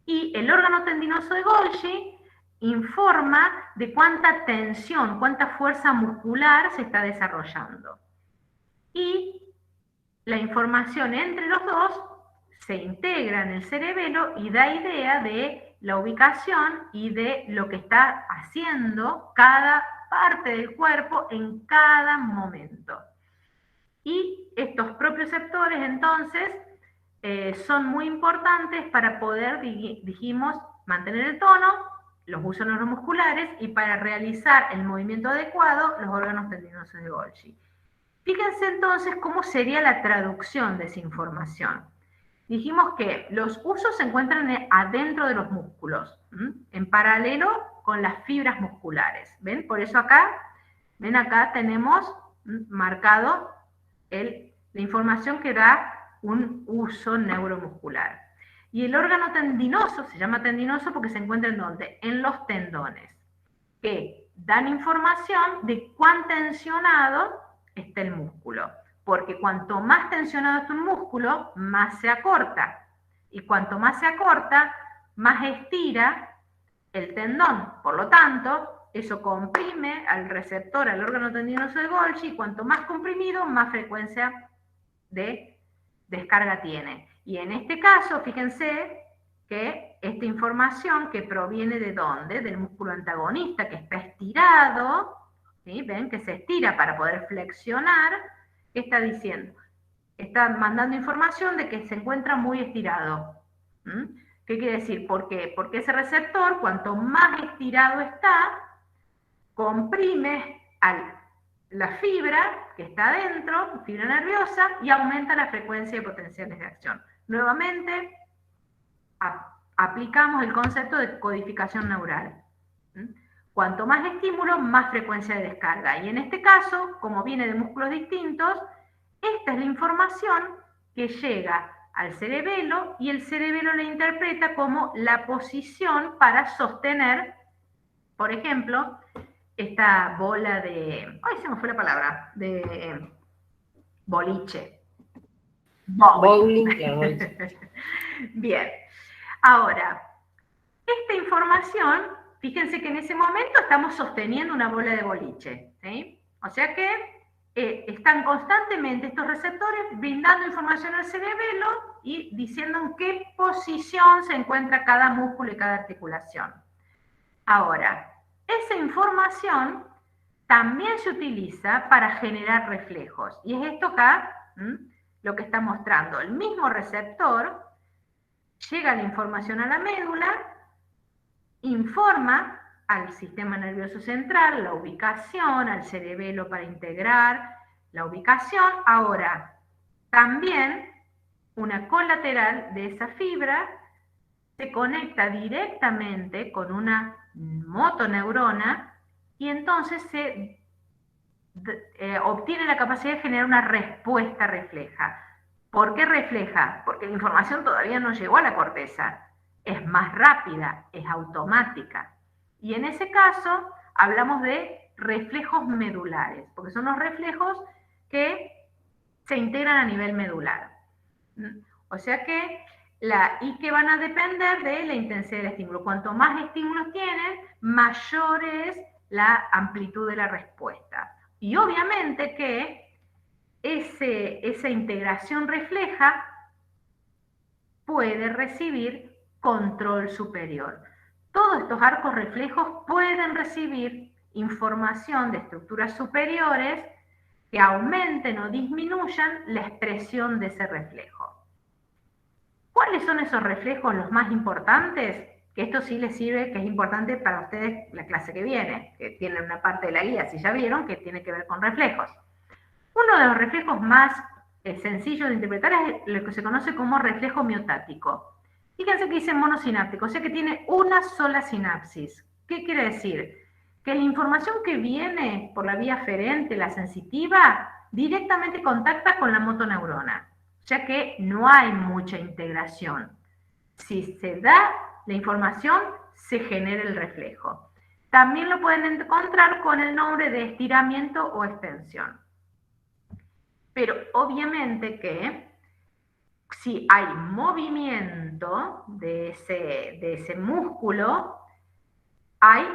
Y el órgano tendinoso de Golgi informa de cuánta tensión, cuánta fuerza muscular se está desarrollando. Y la información entre los dos se integra en el cerebelo y da idea de la ubicación y de lo que está haciendo cada parte del cuerpo en cada momento. Y estos propioceptores, entonces, son muy importantes para poder, dijimos, mantener el tono, los husos neuromusculares, y para realizar el movimiento adecuado, los órganos tendinosos de Golgi. Fíjense entonces cómo sería la traducción de esa información. Dijimos que los husos se encuentran adentro de los músculos, en paralelo con las fibras musculares. ¿Ven? Por eso acá, ven acá tenemos marcado la información que da un huso neuromuscular. Y el órgano tendinoso, se llama tendinoso porque se encuentra ¿en dónde? En los tendones, que dan información de cuán tensionado está el músculo. Porque cuanto más tensionado está un músculo, más se acorta. Y cuanto más se acorta, más estira el tendón. Por lo tanto, eso comprime al receptor, al órgano tendinoso de Golgi, y cuanto más comprimido, más frecuencia de descarga tiene. Y en este caso, fíjense que esta información que proviene ¿de dónde? Del músculo antagonista, que está estirado, ¿sí? ¿Ven? Que se estira para poder flexionar. ¿qué está diciendo? Está mandando información de que se encuentra muy estirado. ¿Qué quiere decir? ¿Por qué? Porque ese receptor, cuanto más estirado está, comprime la fibra que está adentro, fibra nerviosa, y aumenta la frecuencia de potenciales de acción. Nuevamente, aplicamos el concepto de codificación neural. Cuanto más estímulo, más frecuencia de descarga. Y en este caso, como viene de músculos distintos, esta es la información que llega al cerebelo y el cerebelo la interpreta como la posición para sostener, por ejemplo, esta bola de... ¡Ay, se me fue la palabra! De boliche. Bowling, claro. Bien. Ahora, esta información, fíjense que en ese momento estamos sosteniendo una bola de boliche, ¿sí? O sea que están constantemente estos receptores brindando información al cerebelo y diciendo en qué posición se encuentra cada músculo y cada articulación. Ahora, esa información también se utiliza para generar reflejos. Y es esto acá lo que está mostrando. El mismo receptor llega la información a la médula, informa al sistema nervioso central, la ubicación, al cerebelo para integrar la ubicación. Ahora, también una colateral de esa fibra se conecta directamente con una motoneurona y entonces se obtiene la capacidad de generar una respuesta refleja. ¿Por qué refleja? Porque la información todavía no llegó a la corteza. Es más rápida, es automática. Y en ese caso hablamos de reflejos medulares, porque son los reflejos que se integran a nivel medular. O sea que van a depender de la intensidad del estímulo. Cuanto más estímulos tienen, mayor es la amplitud de la respuesta. Y obviamente que esa integración refleja puede recibir control superior. Todos estos arcos reflejos pueden recibir información de estructuras superiores que aumenten o disminuyan la expresión de ese reflejo. ¿Cuáles son esos reflejos los más importantes? Que esto sí les sirve, que es importante para ustedes la clase que viene, que tienen una parte de la guía, si ya vieron, que tiene que ver con reflejos. Uno de los reflejos más sencillos de interpretar es lo que se conoce como reflejo miotático. Fíjense que dice monosináptico, o sea que tiene una sola sinapsis. ¿Qué quiere decir? Que la información que viene por la vía aferente, la sensitiva, directamente contacta con la motoneurona. O sea que no hay mucha integración. Si se da la información, se genera el reflejo. También lo pueden encontrar con el nombre de estiramiento o extensión. Pero obviamente que si hay movimiento de ese músculo, hay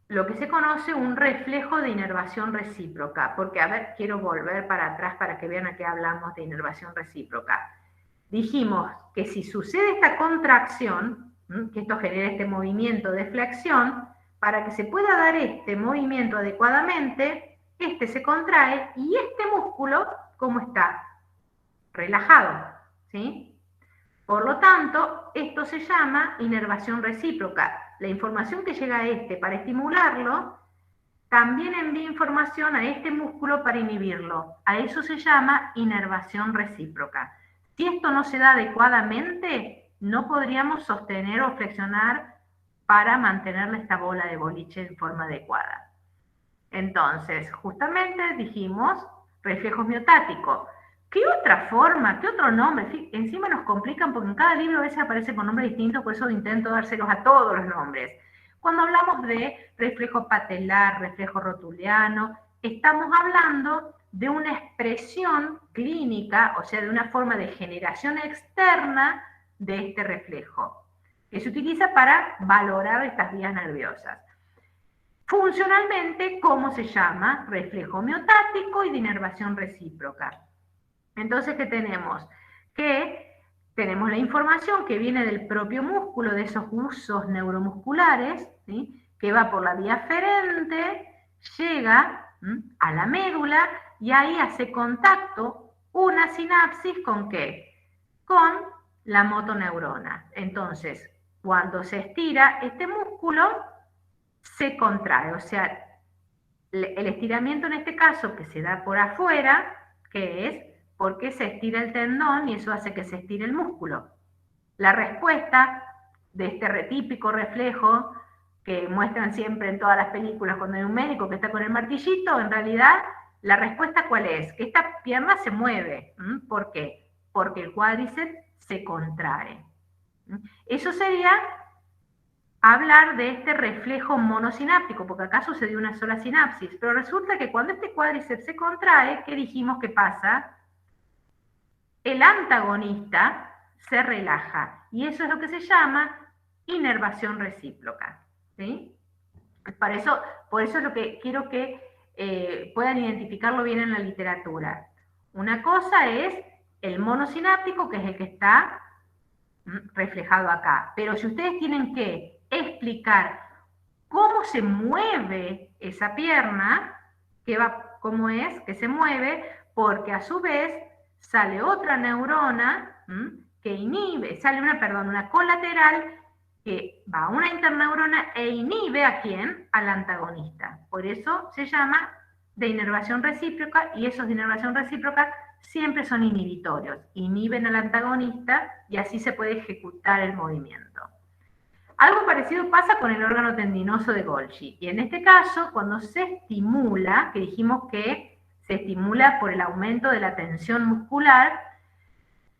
lo que se conoce un reflejo de inervación recíproca. Porque, a ver, quiero volver para atrás para que vean a qué hablamos de inervación recíproca. Dijimos que si sucede esta contracción, que esto genera este movimiento de flexión, para que se pueda dar este movimiento adecuadamente, este se contrae y este músculo, ¿cómo está? Relajado, ¿sí? Por lo tanto, esto se llama inervación recíproca. La información que llega a este para estimularlo, también envía información a este músculo para inhibirlo. A eso se llama inervación recíproca. Si esto no se da adecuadamente, no podríamos sostener o flexionar para mantener esta bola de boliche en forma adecuada. Entonces, justamente dijimos reflejos miotáticos. ¿Qué otra forma, qué otro nombre? Encima nos complican porque en cada libro a veces aparece con nombres distintos, por eso intento dárselos a todos los nombres. Cuando hablamos de reflejo patelar, reflejo rotuliano, estamos hablando de una expresión clínica, o sea, de una forma de generación externa de este reflejo, que se utiliza para valorar estas vías nerviosas. Funcionalmente, ¿cómo se llama? Reflejo miotático y de inervación recíproca. Entonces, ¿qué tenemos? Que tenemos la información que viene del propio músculo, de esos usos neuromusculares, ¿sí? Que va por la vía aferente, llega a la médula y ahí hace contacto una sinapsis ¿con qué? Con la motoneurona. Entonces, cuando se estira este músculo, se contrae, o sea, el estiramiento en este caso que se da por afuera, que es porque se estira el tendón y eso hace que se estire el músculo. La respuesta de este típico reflejo que muestran siempre en todas las películas cuando hay un médico que está con el martillito, en realidad la respuesta ¿cuál es? Que esta pierna se mueve. ¿Por qué? Porque el cuádriceps se contrae. Eso sería hablar de este reflejo monosináptico, porque acá sucedió una sola sinapsis, pero resulta que cuando este cuádriceps se contrae, ¿qué dijimos que pasa? El antagonista se relaja, y eso es lo que se llama inervación recíproca, ¿sí? Por eso es lo que quiero que puedan identificarlo bien en la literatura. Una cosa es el monosináptico, que es el que está reflejado acá, pero si ustedes tienen que explicar cómo se mueve esa pierna, cómo es que se mueve, porque a su vez sale otra neurona que inhibe, sale una colateral que va a una interneurona e inhibe ¿a quién? Al antagonista. Por eso se llama de inervación recíproca, y esos de inervación recíproca siempre son inhibitorios, inhiben al antagonista y así se puede ejecutar el movimiento. Algo parecido pasa con el órgano tendinoso de Golgi, y en este caso, cuando se estimula, que dijimos que se estimula por el aumento de la tensión muscular,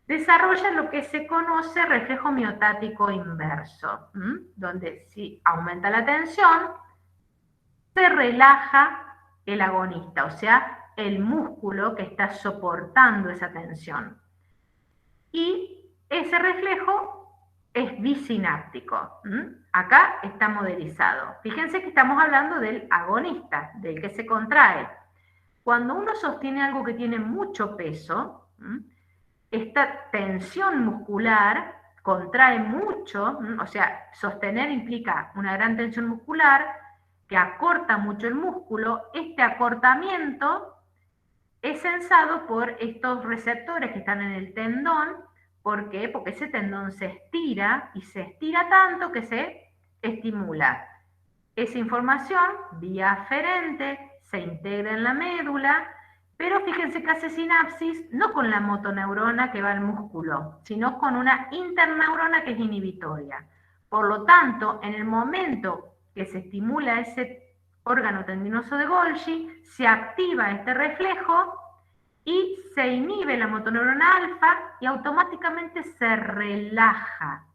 desarrolla lo que se conoce reflejo miotático inverso, donde si aumenta la tensión, se relaja el agonista, o sea, el músculo que está soportando esa tensión. Y ese reflejo es bisináptico. Acá está modelizado. Fíjense que estamos hablando del agonista, del que se contrae. Cuando uno sostiene algo que tiene mucho peso, esta tensión muscular contrae mucho, o sea, sostener implica una gran tensión muscular que acorta mucho el músculo. Este acortamiento es sensado por estos receptores que están en el tendón. ¿Por qué? Porque ese tendón se estira, y se estira tanto que se estimula. Esa información, vía aferente, se integra en la médula, pero fíjense que hace sinapsis no con la motoneurona que va al músculo, sino con una interneurona que es inhibitoria. Por lo tanto, en el momento que se estimula ese órgano tendinoso de Golgi, se activa este reflejo y se inhibe la motoneurona alfa y automáticamente se relaja.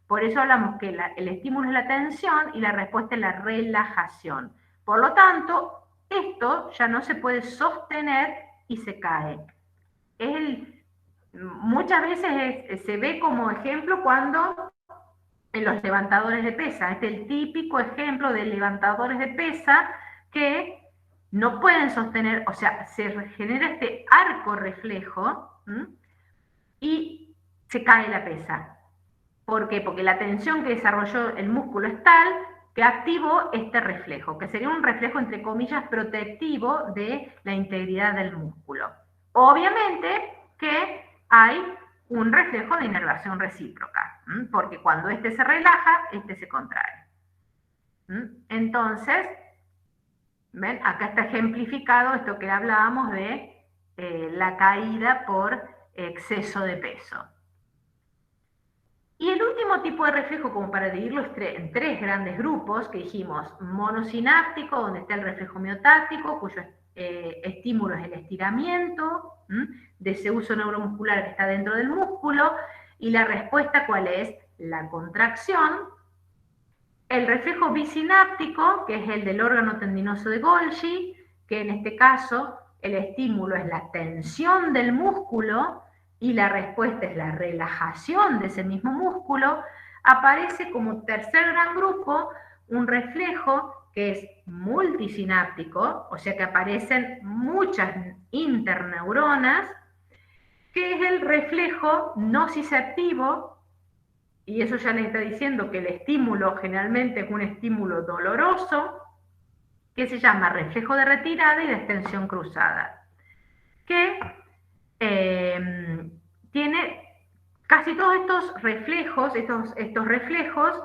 Por eso hablamos que el estímulo es la tensión y la respuesta es la relajación. Por lo tanto, esto ya no se puede sostener y se cae. Muchas veces se ve como ejemplo cuando en los levantadores de pesa. Este es el típico ejemplo de levantadores de pesa que no pueden sostener, o sea, se genera este arco reflejo y se cae la pesa. ¿Por qué? Porque la tensión que desarrolló el músculo es tal que activó este reflejo, que sería un reflejo, entre comillas, protectivo de la integridad del músculo. Obviamente que hay un reflejo de inervación recíproca, porque cuando este se relaja, este se contrae. Entonces, ¿ven? Acá está ejemplificado esto que hablábamos de la caída por exceso de peso. Y el último tipo de reflejo, como para dividirlo en tres grandes grupos, que dijimos monosináptico, donde está el reflejo miotáctico, cuyo estímulo es el estiramiento de ese uso neuromuscular que está dentro del músculo, y la respuesta ¿cuál es? La contracción. El reflejo bisináptico, que es el del órgano tendinoso de Golgi, que en este caso el estímulo es la tensión del músculo y la respuesta es la relajación de ese mismo músculo. Aparece como tercer gran grupo un reflejo que es multisináptico, o sea que aparecen muchas interneuronas, que es el reflejo nociceptivo, y eso ya les está diciendo que el estímulo generalmente es un estímulo doloroso, que se llama reflejo de retirada y de extensión cruzada. que tiene casi todos estos reflejos,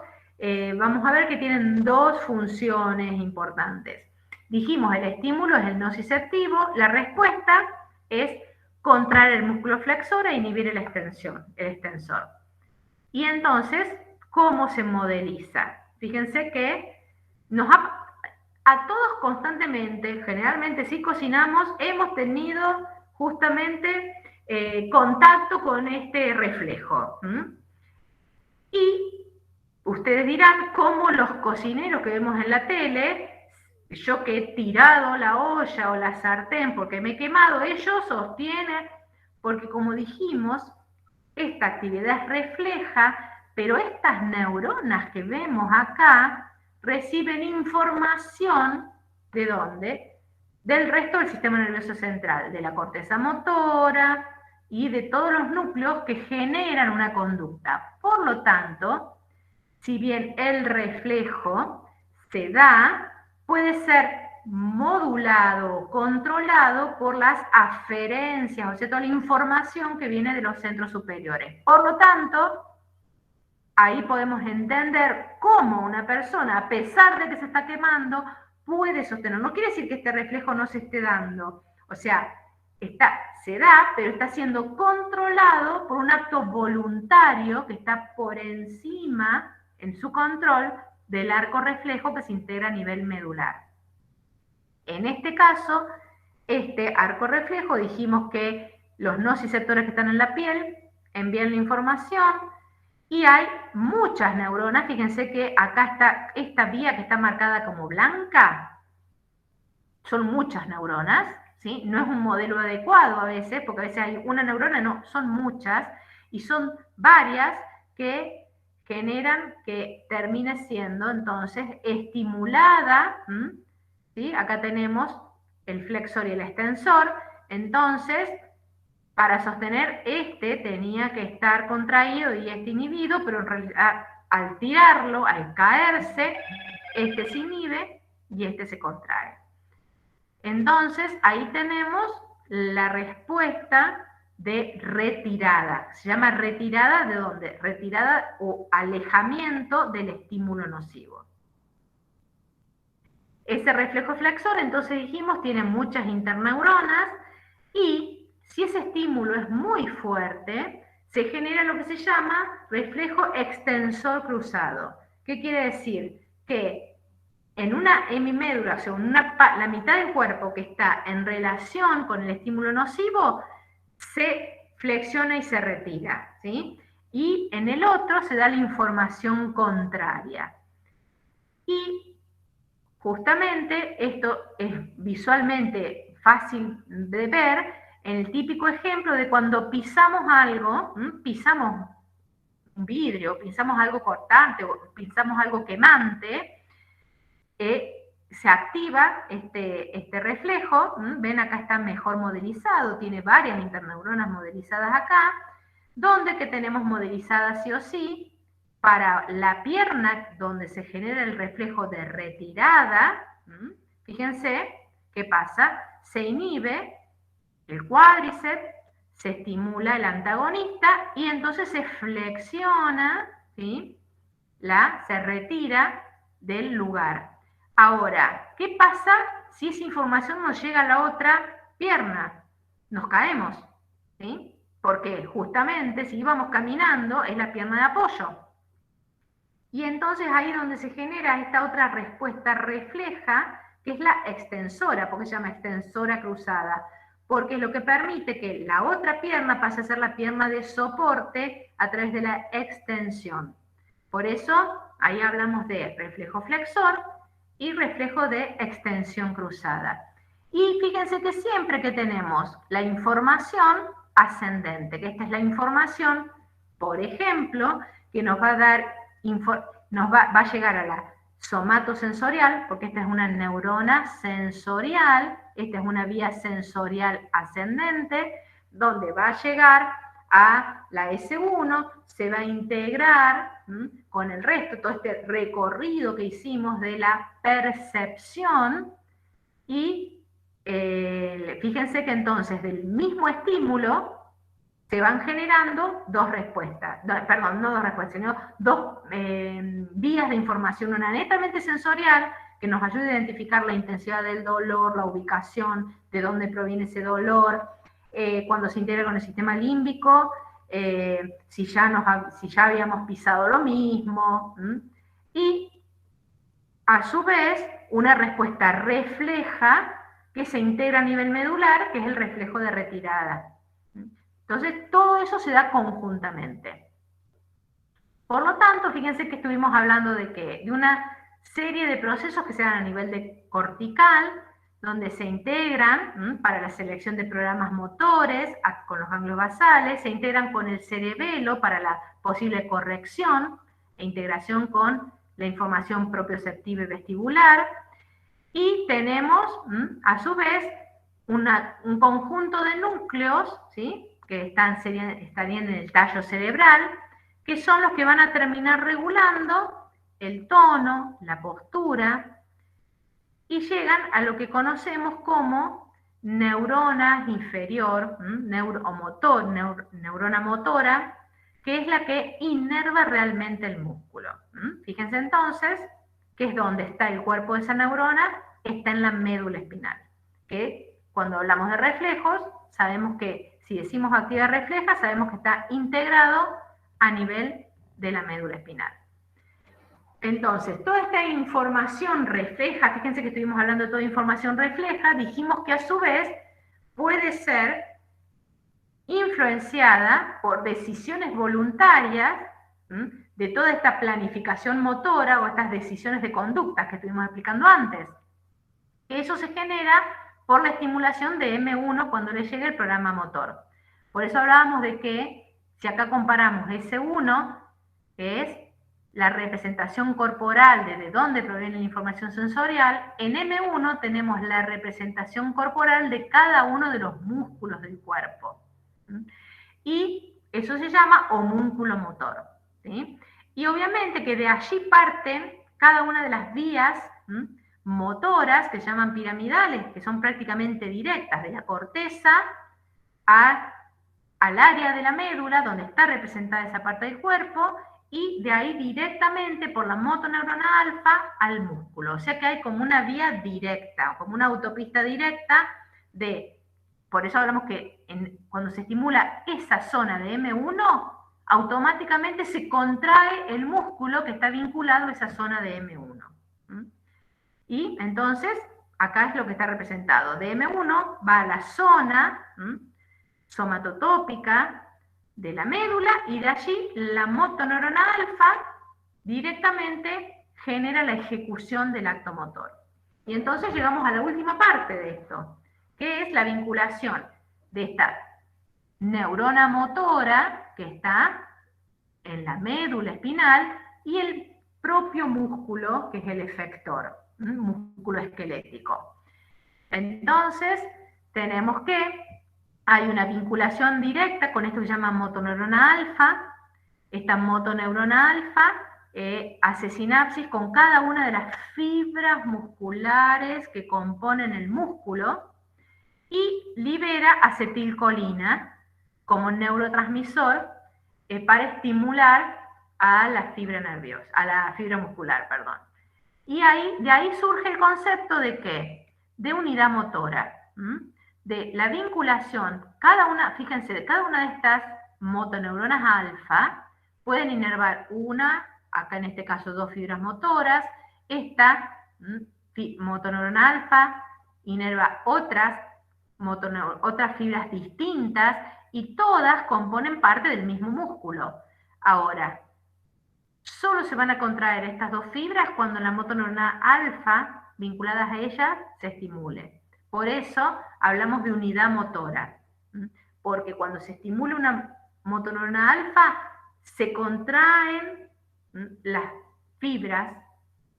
vamos a ver que tienen dos funciones importantes. Dijimos, el estímulo es el nociceptivo, la respuesta es contraer el músculo flexor e inhibir el extensor. Y entonces, ¿cómo se modeliza? Fíjense que a todos constantemente, generalmente si cocinamos, hemos tenido justamente contacto con este reflejo. Y ustedes dirán, ¿cómo los cocineros que vemos en la tele, yo que he tirado la olla o la sartén porque me he quemado, ellos sostienen, porque como dijimos, esta actividad refleja, pero estas neuronas que vemos acá reciben información, ¿de dónde? Del resto del sistema nervioso central, de la corteza motora y de todos los núcleos que generan una conducta. Por lo tanto, si bien el reflejo se da, puede ser modulado, controlado por las aferencias, o sea, toda la información que viene de los centros superiores. Por lo tanto, ahí podemos entender cómo una persona, a pesar de que se está quemando, puede sostener. No quiere decir que este reflejo no se esté dando. O sea, se da, pero está siendo controlado por un acto voluntario que está por encima, en su control, del arco reflejo que se integra a nivel medular. En este caso, este arco reflejo, dijimos que los nociceptores que están en la piel envían la información y hay muchas neuronas. Fíjense que acá está esta vía que está marcada como blanca, son muchas neuronas, ¿sí? No es un modelo adecuado a veces, porque a veces hay una neurona, no, son muchas, y son varias que generan que termine siendo entonces estimulada, ¿sí? Acá tenemos el flexor y el extensor, entonces para sostener tenía que estar contraído y inhibido, pero en realidad al tirarlo, al caerse, se inhibe y se contrae. Entonces ahí tenemos la respuesta de retirada. Se llama retirada, ¿de dónde? Retirada o alejamiento del estímulo nocivo. Ese reflejo flexor, entonces dijimos, tiene muchas interneuronas y si ese estímulo es muy fuerte, se genera lo que se llama reflejo extensor cruzado. ¿Qué quiere decir? Que en una hemimédula, o sea, la mitad del cuerpo que está en relación con el estímulo nocivo, se flexiona y se retira, ¿sí? Y en el otro se da la información contraria. Y justamente esto es visualmente fácil de ver en el típico ejemplo de cuando pisamos algo, pisamos un vidrio, pisamos algo cortante o pisamos algo quemante, se activa este reflejo. Ven, acá está mejor modelizado, tiene varias interneuronas modelizadas acá, donde que tenemos modelizadas sí o sí para la pierna donde se genera el reflejo de retirada. Fíjense qué pasa, se inhibe el cuádriceps, se estimula el antagonista y entonces se flexiona, ¿sí? Se retira del lugar. Ahora, ¿qué pasa si esa información nos llega a la otra pierna? Nos caemos, ¿sí? Porque justamente si íbamos caminando es la pierna de apoyo. Y entonces ahí es donde se genera esta otra respuesta refleja, que es la extensora, porque se llama extensora cruzada, porque es lo que permite que la otra pierna pase a ser la pierna de soporte a través de la extensión. Por eso ahí hablamos de reflejo flexor y reflejo de extensión cruzada. Y fíjense que siempre que tenemos la información ascendente, que esta es la información, por ejemplo, que nos va a dar, va a llegar a la somatosensorial, porque esta es una neurona sensorial, esta es una vía sensorial ascendente, donde va a llegar a la S1, se va a integrar con el resto, todo este recorrido que hicimos de la percepción, y fíjense que entonces del mismo estímulo se van generando dos respuestas, perdón, no dos respuestas, sino dos vías de información, una netamente sensorial, que nos ayuda a identificar la intensidad del dolor, la ubicación, de dónde proviene ese dolor, cuando se integra con el sistema límbico, si ya habíamos pisado lo mismo, y a su vez una respuesta refleja que se integra a nivel medular, que es el reflejo de retirada. Entonces, todo eso se da conjuntamente. Por lo tanto, fíjense que estuvimos hablando de una serie de procesos que se dan a nivel de cortical, donde se integran para la selección de programas motores con los ganglios basales, se integran con el cerebelo para la posible corrección e integración con la información propioceptiva y vestibular, y tenemos a su vez un conjunto de núcleos, ¿sí?, que estarían en el tallo cerebral, que son los que van a terminar regulando el tono, la postura, y llegan a lo que conocemos como neurona inferior, neurona motora, que es la que inerva realmente el músculo. Fíjense entonces que es donde está el cuerpo de esa neurona, está en la médula espinal, que cuando hablamos de reflejos, sabemos que si decimos actividad refleja, sabemos que está integrado a nivel de la médula espinal. Entonces, toda esta información refleja, fíjense que estuvimos hablando de toda información refleja, dijimos que a su vez puede ser influenciada por decisiones voluntarias de toda esta planificación motora o estas decisiones de conducta que estuvimos explicando antes. Eso se genera por la estimulación de M1 cuando le llegue el programa motor. Por eso hablábamos de que si acá comparamos S1, que es la representación corporal de dónde proviene la información sensorial, en M1 tenemos la representación corporal de cada uno de los músculos del cuerpo. Y eso se llama homúnculo motor, ¿sí? Y obviamente que de allí parten cada una de las vías motoras que se llaman piramidales, que son prácticamente directas, de la corteza al área de la médula, donde está representada esa parte del cuerpo, y de ahí directamente por la motoneurona alfa al músculo. O sea que hay como una vía directa, como una autopista directa por eso hablamos que cuando se estimula esa zona de M1, automáticamente se contrae el músculo que está vinculado a esa zona de M1. Y entonces, acá es lo que está representado. De M1 va a la zona somatotópica de la médula, y de allí la motoneurona alfa directamente genera la ejecución del acto motor. Y entonces llegamos a la última parte de esto, que es la vinculación de esta neurona motora que está en la médula espinal y el propio músculo, que es el efector, músculo esquelético. Entonces, tenemos que hay una vinculación directa con esto que se llama motoneurona alfa. Esta motoneurona alfa hace sinapsis con cada una de las fibras musculares que componen el músculo y libera acetilcolina como neurotransmisor para estimular a la fibra nerviosa, a la fibra muscular, perdón. Y de ahí surge el concepto de ¿qué? De unidad motora, de la vinculación, fíjense, de cada una de estas motoneuronas alfa pueden inervar acá en este caso 2 fibras motoras, esta motoneurona alfa inerva otras fibras distintas y todas componen parte del mismo músculo. Ahora, solo se van a contraer estas 2 fibras cuando la motoneurona alfa vinculadas a ellas se estimule. Por eso hablamos de unidad motora, porque cuando se estimula una motoneurona alfa, se contraen las fibras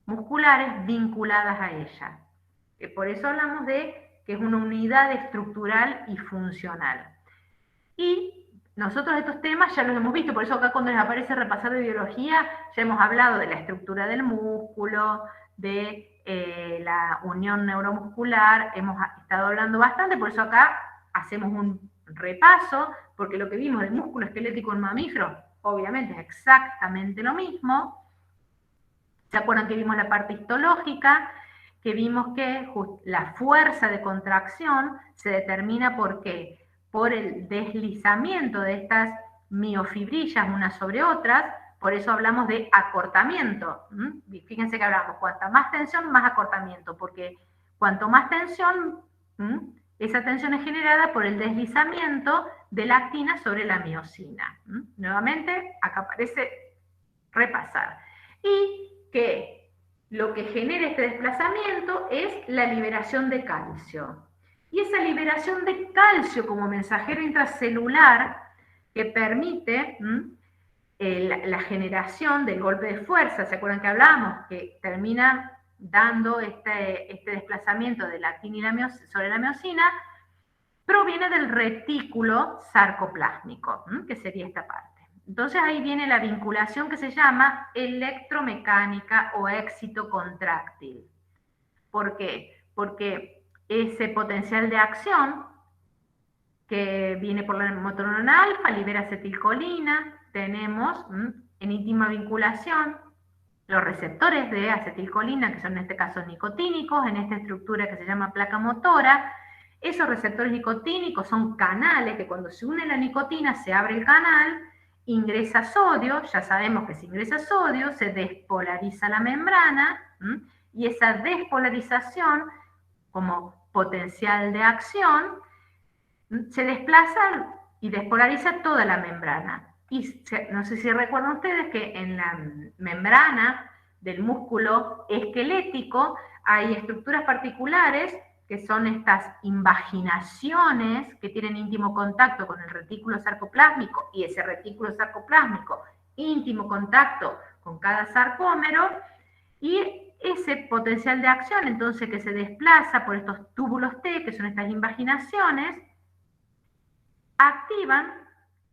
musculares vinculadas a ella. Por eso hablamos de que es una unidad estructural y funcional. Y nosotros estos temas ya los hemos visto, por eso acá cuando les aparece repasar de biología, ya hemos hablado de la estructura del músculo, de la unión neuromuscular hemos estado hablando bastante, por eso acá hacemos un repaso, porque lo que vimos del músculo esquelético en mamíferos, obviamente es exactamente lo mismo. ¿Se acuerdan que vimos la parte histológica? Que vimos que la fuerza de contracción se determina por qué, por el deslizamiento de estas miofibrillas unas sobre otras, por eso hablamos de acortamiento. Fíjense que hablamos, cuanta más tensión, más acortamiento, porque cuanto más tensión, esa tensión es generada por el deslizamiento de la actina sobre la miosina. Nuevamente, acá aparece repasar. Y que lo que genera este desplazamiento es la liberación de calcio. Y esa liberación de calcio como mensajero intracelular que permite la generación del golpe de fuerza, ¿se acuerdan que hablábamos? Que termina dando este desplazamiento de la actina sobre la miosina, proviene del retículo sarcoplásmico, que sería esta parte. Entonces ahí viene la vinculación que se llama electromecánica o éxito contráctil. ¿Por qué? Porque ese potencial de acción que viene por la motoneurona alfa libera acetilcolina, tenemos en íntima vinculación los receptores de acetilcolina, que son en este caso nicotínicos, en esta estructura que se llama placa motora. Esos receptores nicotínicos son canales que cuando se une la nicotina se abre el canal, ingresa sodio, ya sabemos que si ingresa sodio se despolariza la membrana, y esa despolarización como potencial de acción se desplaza y despolariza toda la membrana. Y no sé si recuerdan ustedes que en la membrana del músculo esquelético hay estructuras particulares que son estas invaginaciones que tienen íntimo contacto con el retículo sarcoplásmico, y ese retículo sarcoplásmico íntimo contacto con cada sarcómero, y ese potencial de acción entonces que se desplaza por estos túbulos T, que son estas invaginaciones, activan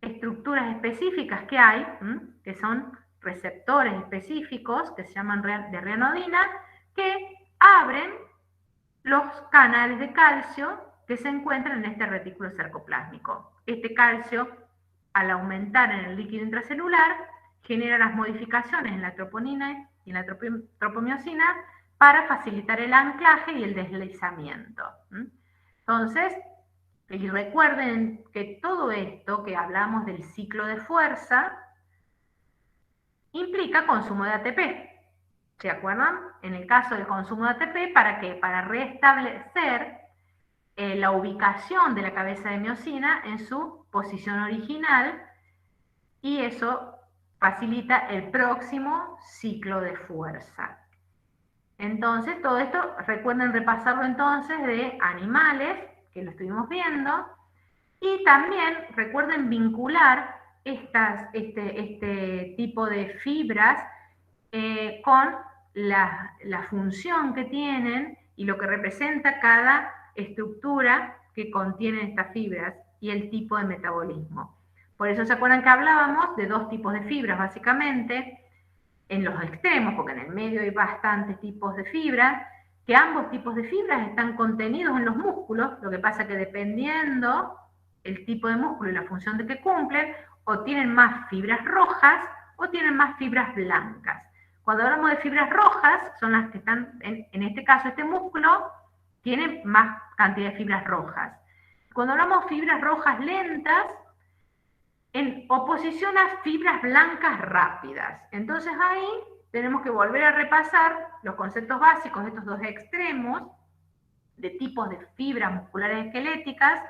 estructuras específicas que hay, que son receptores específicos que se llaman de rianodina, que abren los canales de calcio que se encuentran en este retículo sarcoplásmico. Este calcio, al aumentar en el líquido intracelular, genera las modificaciones en la troponina y en la tropomiosina para facilitar el anclaje y el deslizamiento. Entonces, y recuerden que todo esto que hablamos del ciclo de fuerza implica consumo de ATP. ¿Se acuerdan? En el caso del consumo de ATP, ¿para qué? Para restablecer la ubicación de la cabeza de miosina en su posición original, y eso facilita el próximo ciclo de fuerza. Entonces, todo esto, recuerden repasarlo entonces de animales, que lo estuvimos viendo, y también recuerden vincular este tipo de fibras con la función que tienen y lo que representa cada estructura que contienen estas fibras y el tipo de metabolismo. Por eso se acuerdan que hablábamos de dos tipos de fibras básicamente, en los extremos, porque en el medio hay bastantes tipos de fibras, que ambos tipos de fibras están contenidos en los músculos, lo que pasa que dependiendo el tipo de músculo y la función de que cumplen, o tienen más fibras rojas o tienen más fibras blancas. Cuando hablamos de fibras rojas, son las que están, en este caso este músculo, tiene más cantidad de fibras rojas. Cuando hablamos de fibras rojas lentas, en oposición a fibras blancas rápidas. Entonces ahí tenemos que volver a repasar los conceptos básicos de estos dos extremos, de tipos de fibras musculares esqueléticas,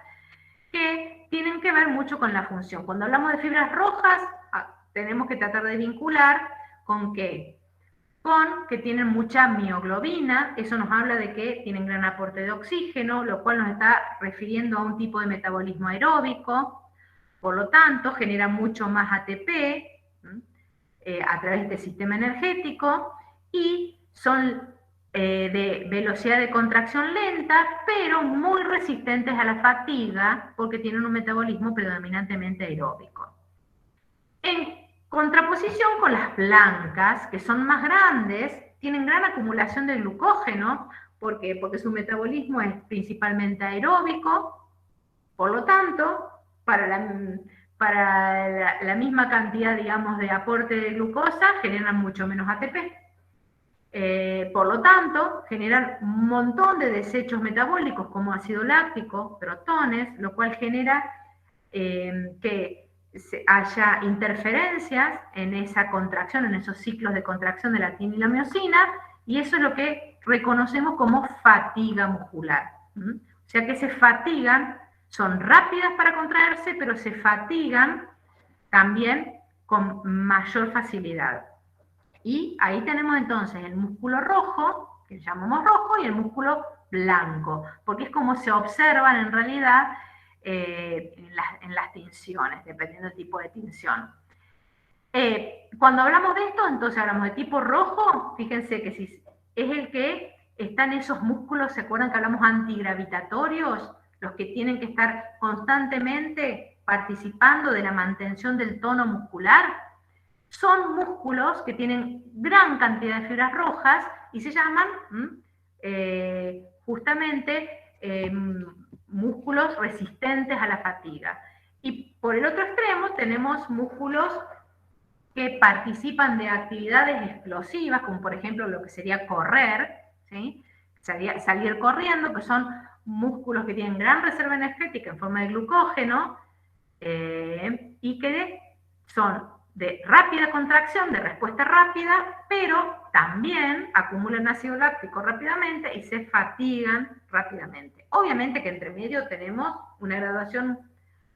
que tienen que ver mucho con la función. Cuando hablamos de fibras rojas, tenemos que tratar de vincular con qué. Con que tienen mucha mioglobina, eso nos habla de que tienen gran aporte de oxígeno, lo cual nos está refiriendo a un tipo de metabolismo aeróbico. Por lo tanto, genera mucho más ATP a través del sistema energético, y son de velocidad de contracción lenta, pero muy resistentes a la fatiga porque tienen un metabolismo predominantemente aeróbico. En contraposición con las blancas, que son más grandes, tienen gran acumulación de glucógeno. ¿Por qué? Porque su metabolismo es principalmente aeróbico, por lo tanto, para la misma cantidad, digamos, de aporte de glucosa, generan mucho menos ATP. Por lo tanto, generan un montón de desechos metabólicos como ácido láctico, protones, lo cual genera que haya interferencias en esa contracción, en esos ciclos de contracción de la actina y la miosina, y eso es lo que reconocemos como fatiga muscular. O sea que se fatigan, son rápidas para contraerse, pero se fatigan también con mayor facilidad. Y ahí tenemos entonces el músculo rojo, que llamamos rojo, y el músculo blanco, porque es como se observan en realidad en las tinciones, dependiendo del tipo de tinción. Cuando hablamos de esto, entonces hablamos de tipo rojo, fíjense que si es el que está en esos músculos, ¿se acuerdan que hablamos antigravitatorios? Los que tienen que estar constantemente participando de la mantención del tono muscular. Son músculos que tienen gran cantidad de fibras rojas y se llaman justamente músculos resistentes a la fatiga. Y por el otro extremo tenemos músculos que participan de actividades explosivas, como por ejemplo lo que sería correr, ¿sí? Salir corriendo, que son músculos que tienen gran reserva energética en forma de glucógeno y que son de rápida contracción, de respuesta rápida, pero también acumulan ácido láctico rápidamente y se fatigan rápidamente. Obviamente que entre medio tenemos una graduación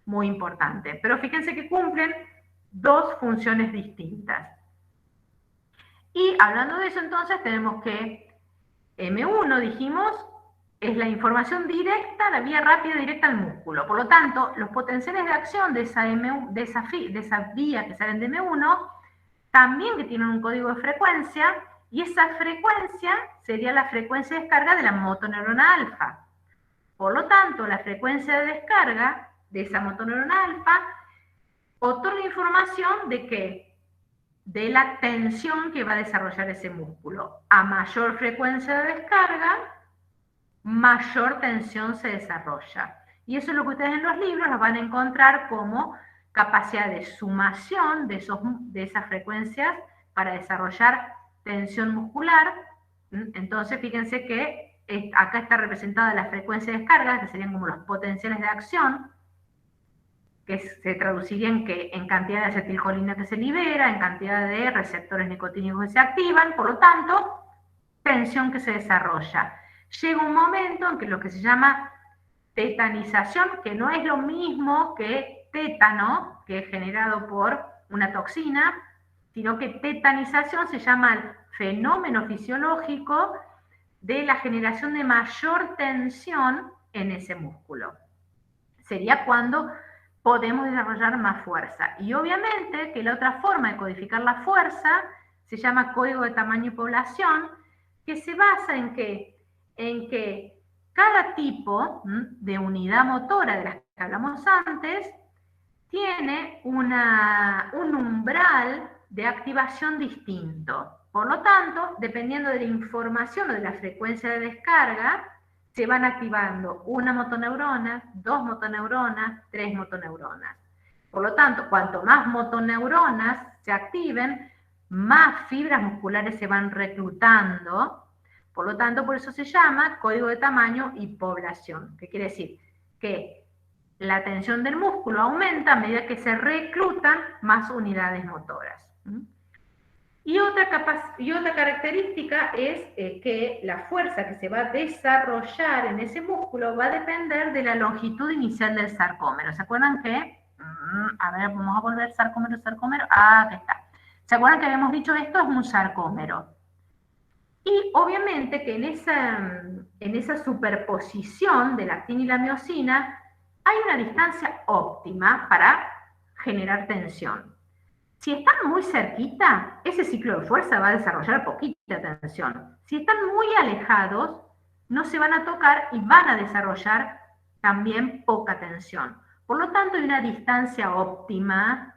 muy importante, pero fíjense que cumplen dos funciones distintas. Y hablando de eso, entonces tenemos que M1, dijimos, es la información directa, la vía rápida directa al músculo. Por lo tanto, los potenciales de acción de esa vía que salen de M1, también que tienen un código de frecuencia, y esa frecuencia sería la frecuencia de descarga de la motoneurona alfa. Por lo tanto, la frecuencia de descarga de esa motoneurona alfa otorga información de ¿qué? De la tensión que va a desarrollar ese músculo. A mayor frecuencia de descarga, mayor tensión se desarrolla. Y eso es lo que ustedes en los libros los van a encontrar como capacidad de sumación de esas frecuencias para desarrollar tensión muscular. Entonces, fíjense que acá está representada la frecuencia de descarga, que serían como los potenciales de acción, que se traducirían en cantidad de acetilcolina que se libera, en cantidad de receptores nicotínicos que se activan, por lo tanto, tensión que se desarrolla. Llega un momento en que lo que se llama tetanización, que no es lo mismo que tétano, que es generado por una toxina, sino que tetanización se llama el fenómeno fisiológico de la generación de mayor tensión en ese músculo. Sería cuando podemos desarrollar más fuerza. Y obviamente que la otra forma de codificar la fuerza se llama código de tamaño y población, que se basa en que cada tipo de unidad motora de las que hablamos antes tiene un umbral de activación distinto. Por lo tanto, dependiendo de la información o de la frecuencia de descarga, se van activando una motoneurona, dos motoneuronas, tres motoneuronas. Por lo tanto, cuanto más motoneuronas se activen, más fibras musculares se van reclutando. Por lo tanto, por eso se llama código de tamaño y población. ¿Qué quiere decir? Que la tensión del músculo aumenta a medida que se reclutan más unidades motoras. Y otra característica es que la fuerza que se va a desarrollar en ese músculo va a depender de la longitud inicial del sarcómero. ¿Se acuerdan que? A ver, vamos a volver sarcómero. Aquí está. ¿Se acuerdan que habíamos dicho esto es un sarcómero? Y obviamente que en esa superposición de la actina y la miosina hay una distancia óptima para generar tensión. Si están muy cerquita, ese ciclo de fuerza va a desarrollar poquita tensión. Si están muy alejados, no se van a tocar y van a desarrollar también poca tensión. Por lo tanto, hay una distancia óptima.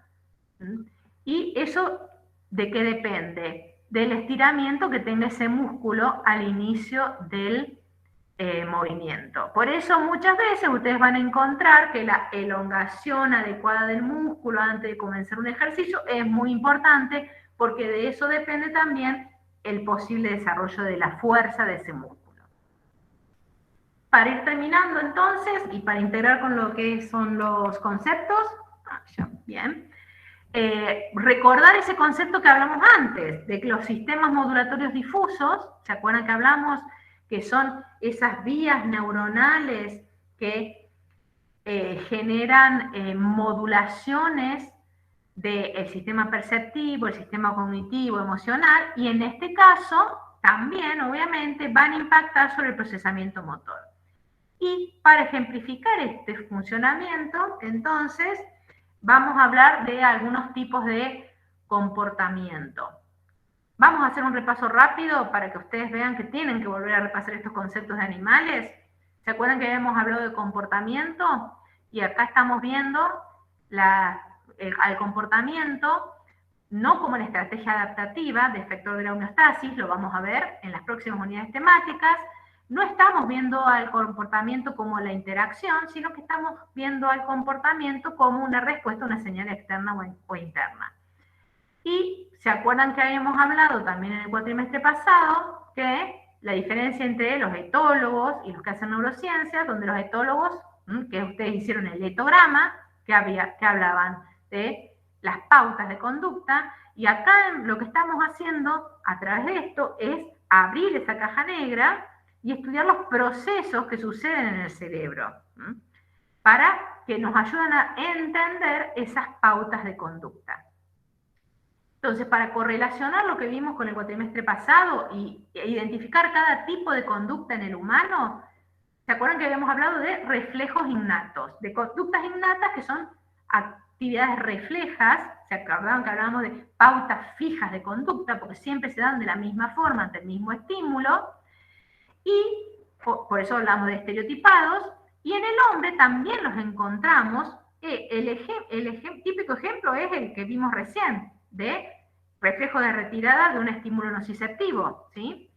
¿Y eso de qué depende? del estiramiento que tenga ese músculo al inicio del movimiento. Por eso muchas veces ustedes van a encontrar que la elongación adecuada del músculo antes de comenzar un ejercicio es muy importante, porque de eso depende también el posible desarrollo de la fuerza de ese músculo. Para ir terminando entonces, y para integrar con lo que son los conceptos, bien, recordar ese concepto que hablamos antes, de que los sistemas modulatorios difusos, ¿se acuerdan que hablamos que son esas vías neuronales que generan modulaciones del sistema perceptivo, el sistema cognitivo, emocional, y en este caso también, obviamente, van a impactar sobre el procesamiento motor. Y para ejemplificar este funcionamiento, entonces, vamos a hablar de algunos tipos de comportamiento. Vamos a hacer un repaso rápido para que ustedes vean que tienen que volver a repasar estos conceptos de animales. ¿Se acuerdan que habíamos hablado de comportamiento? Y acá estamos viendo al comportamiento no como la estrategia adaptativa de efector de la homeostasis, lo vamos a ver en las próximas unidades temáticas. No estamos viendo al comportamiento como la interacción, sino que estamos viendo al comportamiento como una respuesta a una señal externa o interna. Y se acuerdan que habíamos hablado también en el cuatrimestre pasado que la diferencia entre los etólogos y los que hacen neurociencias, donde los etólogos, que ustedes hicieron el etograma, que hablaban de las pautas de conducta, y acá lo que estamos haciendo a través de esto es abrir esa caja negra y estudiar los procesos que suceden en el cerebro, para que nos ayuden a entender esas pautas de conducta. Entonces, para correlacionar lo que vimos con el cuatrimestre pasado e identificar cada tipo de conducta en el humano, ¿se acuerdan que habíamos hablado de reflejos innatos? De conductas innatas que son actividades reflejas. ¿Se acordaban que hablábamos de pautas fijas de conducta? Porque siempre se dan de la misma forma ante el mismo estímulo. Y por eso hablamos de estereotipados. Y en el hombre también los encontramos. El típico ejemplo es el que vimos recién, de reflejo de retirada de un estímulo nociceptivo, ¿sí?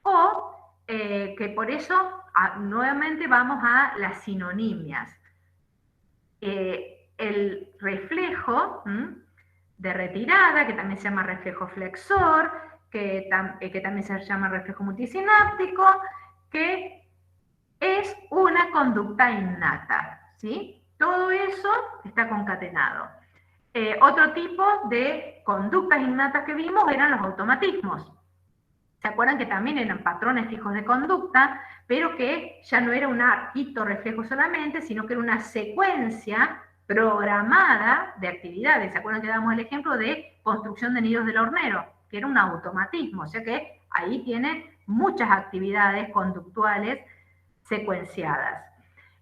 O que por eso nuevamente vamos a las sinonimias. El reflejo de retirada, que también se llama reflejo flexor, que también se llama reflejo multisináptico, que es una conducta innata, ¿sí? Todo eso está concatenado. Otro tipo de conductas innatas que vimos eran los automatismos. ¿Se acuerdan que también eran patrones fijos de conducta, pero que ya no era un acto reflejo solamente, sino que era una secuencia programada de actividades? ¿Se acuerdan que damos el ejemplo de construcción de nidos del hornero? Que era un automatismo, o sea que ahí tiene muchas actividades conductuales secuenciadas.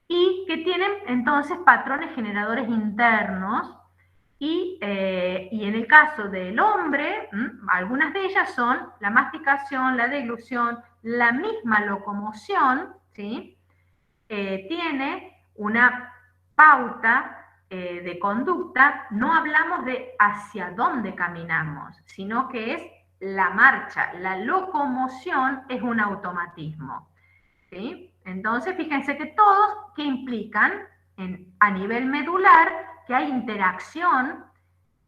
Y que tienen entonces patrones generadores internos. Y en el caso del hombre, algunas de ellas son la masticación, la deglución, la misma locomoción, ¿sí? Tiene una pauta de conducta. No hablamos de hacia dónde caminamos, sino que es la marcha. La locomoción es un automatismo, ¿sí? Entonces, fíjense que todos que implican a nivel medular que hay interacción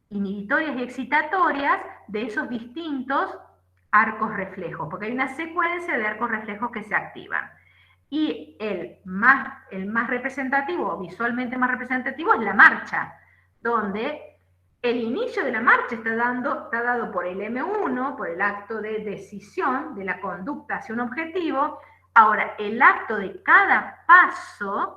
inhibitorias y excitatorias de esos distintos arcos reflejos, porque hay una secuencia de arcos reflejos que se activan. Y el más representativo, visualmente más representativo, es la marcha, donde el inicio de la marcha está dado por el M1, por el acto de decisión de la conducta hacia un objetivo. Ahora, el acto de cada paso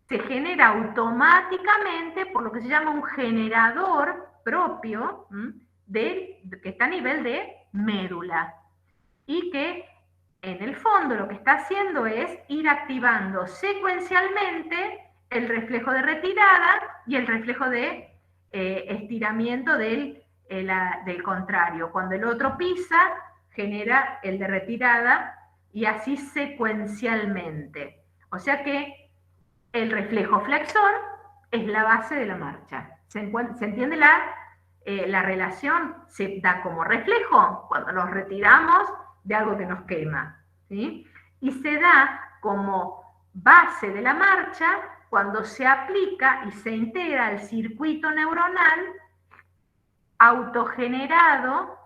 se genera automáticamente por lo que se llama un generador propio que está a nivel de médula, y que en el fondo lo que está haciendo es ir activando secuencialmente el reflejo de retirada y el reflejo de estiramiento del contrario. Cuando el otro pisa, genera el de retirada, y así secuencialmente. O sea que el reflejo flexor es la base de la marcha. ¿Se entiende la relación se da como reflejo cuando nos retiramos de algo que nos quema, ¿sí? Y se da como base de la marcha cuando se aplica y se integra al circuito neuronal autogenerado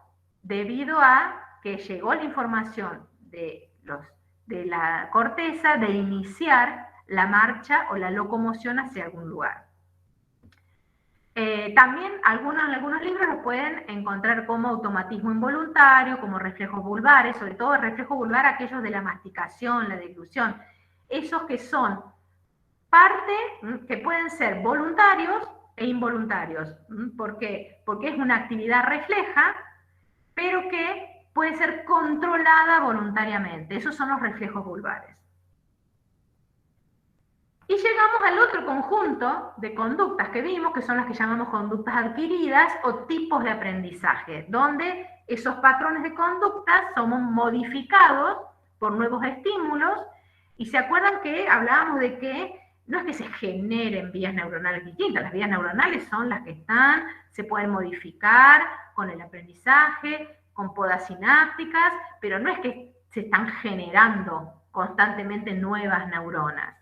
debido a que llegó la información de la corteza de iniciar la marcha o la locomoción hacia algún lugar. También algunos libros lo pueden encontrar como automatismo involuntario, como reflejos vulvares, sobre todo el reflejo vulvar, aquellos de la masticación, la deglución, esos que son parte, que pueden ser voluntarios e involuntarios. ¿Por qué? Porque es una actividad refleja, pero que puede ser controlada voluntariamente. Esos son los reflejos vulvares. Y llegamos al otro conjunto de conductas que vimos, que son las que llamamos conductas adquiridas o tipos de aprendizaje, donde esos patrones de conductas son modificados por nuevos estímulos. Y se acuerdan que hablábamos de que no es que se generen vías neuronales distintas, las vías neuronales son las que están, se pueden modificar con el aprendizaje, con podas sinápticas, pero no es que se están generando constantemente nuevas neuronas.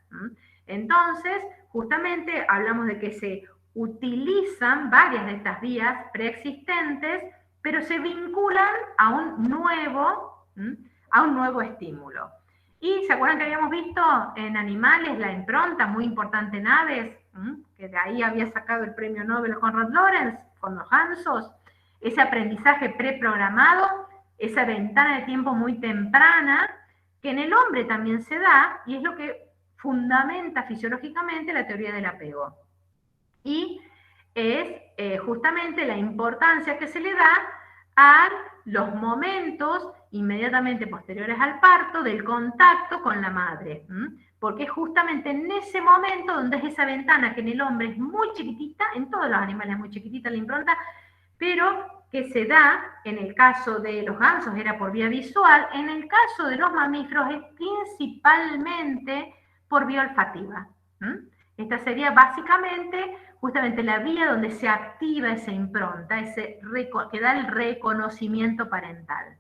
Entonces, justamente hablamos de que se utilizan varias de estas vías preexistentes, pero se vinculan a un nuevo estímulo. Y ¿se acuerdan que habíamos visto en animales la impronta, muy importante en aves? Que de ahí había sacado el premio Nobel Konrad Lorenz con los gansos. Ese aprendizaje preprogramado, esa ventana de tiempo muy temprana, que en el hombre también se da, y es lo que fundamenta fisiológicamente la teoría del apego. Y es justamente la importancia que se le da a los momentos inmediatamente posteriores al parto del contacto con la madre, porque es justamente en ese momento donde es esa ventana que en el hombre es muy chiquitita, en todos los animales es muy chiquitita la impronta, pero que se da, en el caso de los gansos era por vía visual, en el caso de los mamíferos es principalmente por vía olfativa. Esta sería básicamente justamente la vía donde se activa esa impronta, que da el reconocimiento parental.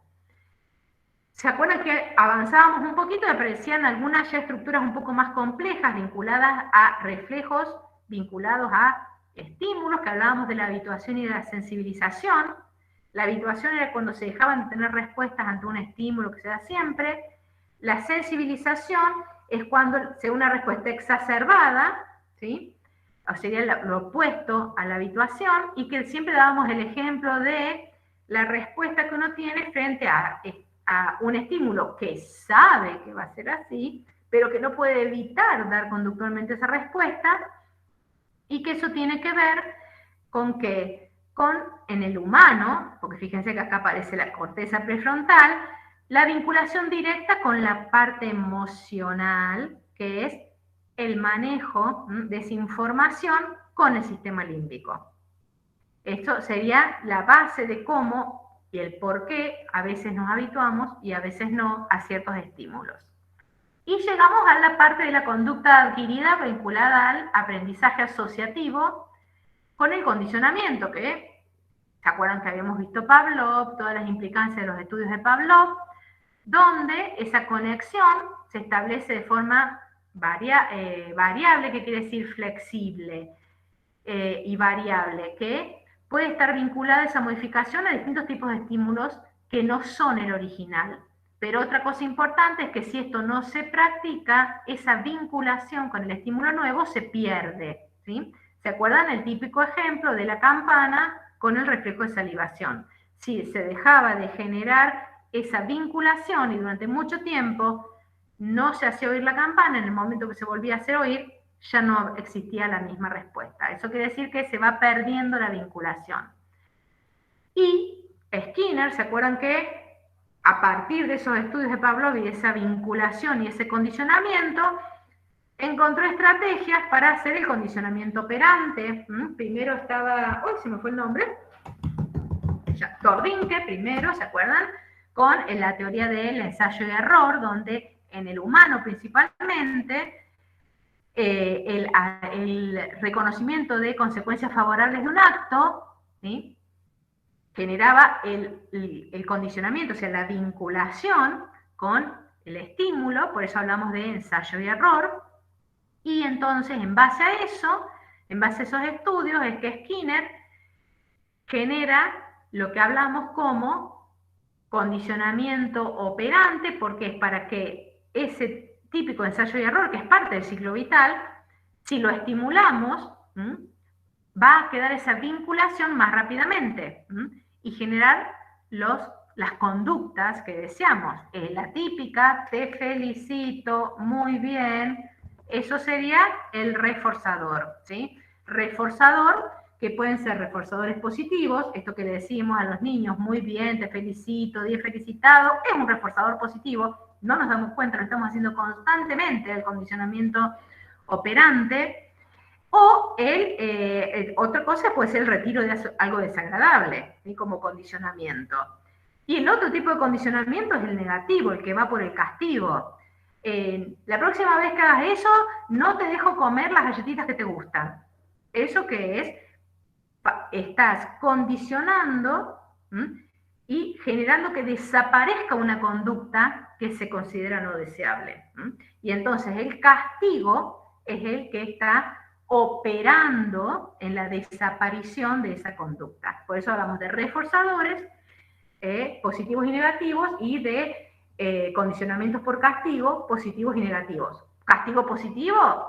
¿Se acuerdan que avanzábamos un poquito y aparecían algunas ya estructuras un poco más complejas vinculadas a reflejos, vinculados a estímulos, que hablábamos de la habituación y de la sensibilización? La habituación era cuando se dejaban de tener respuestas ante un estímulo que se da siempre. La sensibilización es cuando se da una respuesta exacerbada, ¿sí? O sería lo opuesto a la habituación, y que siempre dábamos el ejemplo de la respuesta que uno tiene frente a un estímulo que sabe que va a ser así, pero que no puede evitar dar conductualmente esa respuesta, y que eso tiene que ver con que en el humano, porque fíjense que acá aparece la corteza prefrontal, la vinculación directa con la parte emocional, que es el manejo de esa información con el sistema límbico. Esto sería la base de cómo y el por qué a veces nos habituamos y a veces no a ciertos estímulos. Y llegamos a la parte de la conducta adquirida vinculada al aprendizaje asociativo con el condicionamiento, que ¿se acuerdan que habíamos visto Pavlov, todas las implicancias de los estudios de Pavlov, donde esa conexión se establece de forma variable, que quiere decir flexible, y variable, que puede estar vinculada a esa modificación a distintos tipos de estímulos que no son el original. Pero otra cosa importante es que si esto no se practica, esa vinculación con el estímulo nuevo se pierde, ¿sí? ¿Se acuerdan el típico ejemplo de la campana con el reflejo de salivación? Si se dejaba de generar esa vinculación y durante mucho tiempo no se hacía oír la campana, en el momento que se volvía a hacer oír, ya no existía la misma respuesta. Eso quiere decir que se va perdiendo la vinculación. Y Skinner, ¿se acuerdan que a partir de esos estudios de Pavlov y de esa vinculación y ese condicionamiento, encontró estrategias para hacer el condicionamiento operante? Primero estaba, uy, se me fue el nombre, Tordinke primero, ¿se acuerdan? Con la teoría del ensayo y error, donde en el humano principalmente el reconocimiento de consecuencias favorables de un acto, ¿sí? generaba el condicionamiento, o sea, la vinculación con el estímulo, por eso hablamos de ensayo y error, y entonces en base a eso, en base a esos estudios, es que Skinner genera lo que hablamos como condicionamiento operante, porque es para que ese típico ensayo y error, que es parte del ciclo vital, si lo estimulamos, va a quedar esa vinculación más rápidamente y generar las conductas que deseamos. La típica, te felicito, muy bien, eso sería el reforzador, ¿sí? Reforzador, que pueden ser reforzadores positivos, esto que le decimos a los niños, muy bien, te felicito, bien felicitado, es un reforzador positivo, no nos damos cuenta, lo estamos haciendo constantemente, el condicionamiento operante. O otra cosa puede ser el retiro de algo desagradable, ¿sí? Como condicionamiento. Y el otro tipo de condicionamiento es el negativo, el que va por el castigo. La próxima vez que hagas eso, no te dejo comer las galletitas que te gustan. ¿Eso qué es? Estás condicionando y generando que desaparezca una conducta que se considera no deseable. Y entonces el castigo es el que está operando en la desaparición de esa conducta. Por eso hablamos de reforzadores positivos y negativos y de condicionamientos por castigo positivos y negativos. Castigo positivo,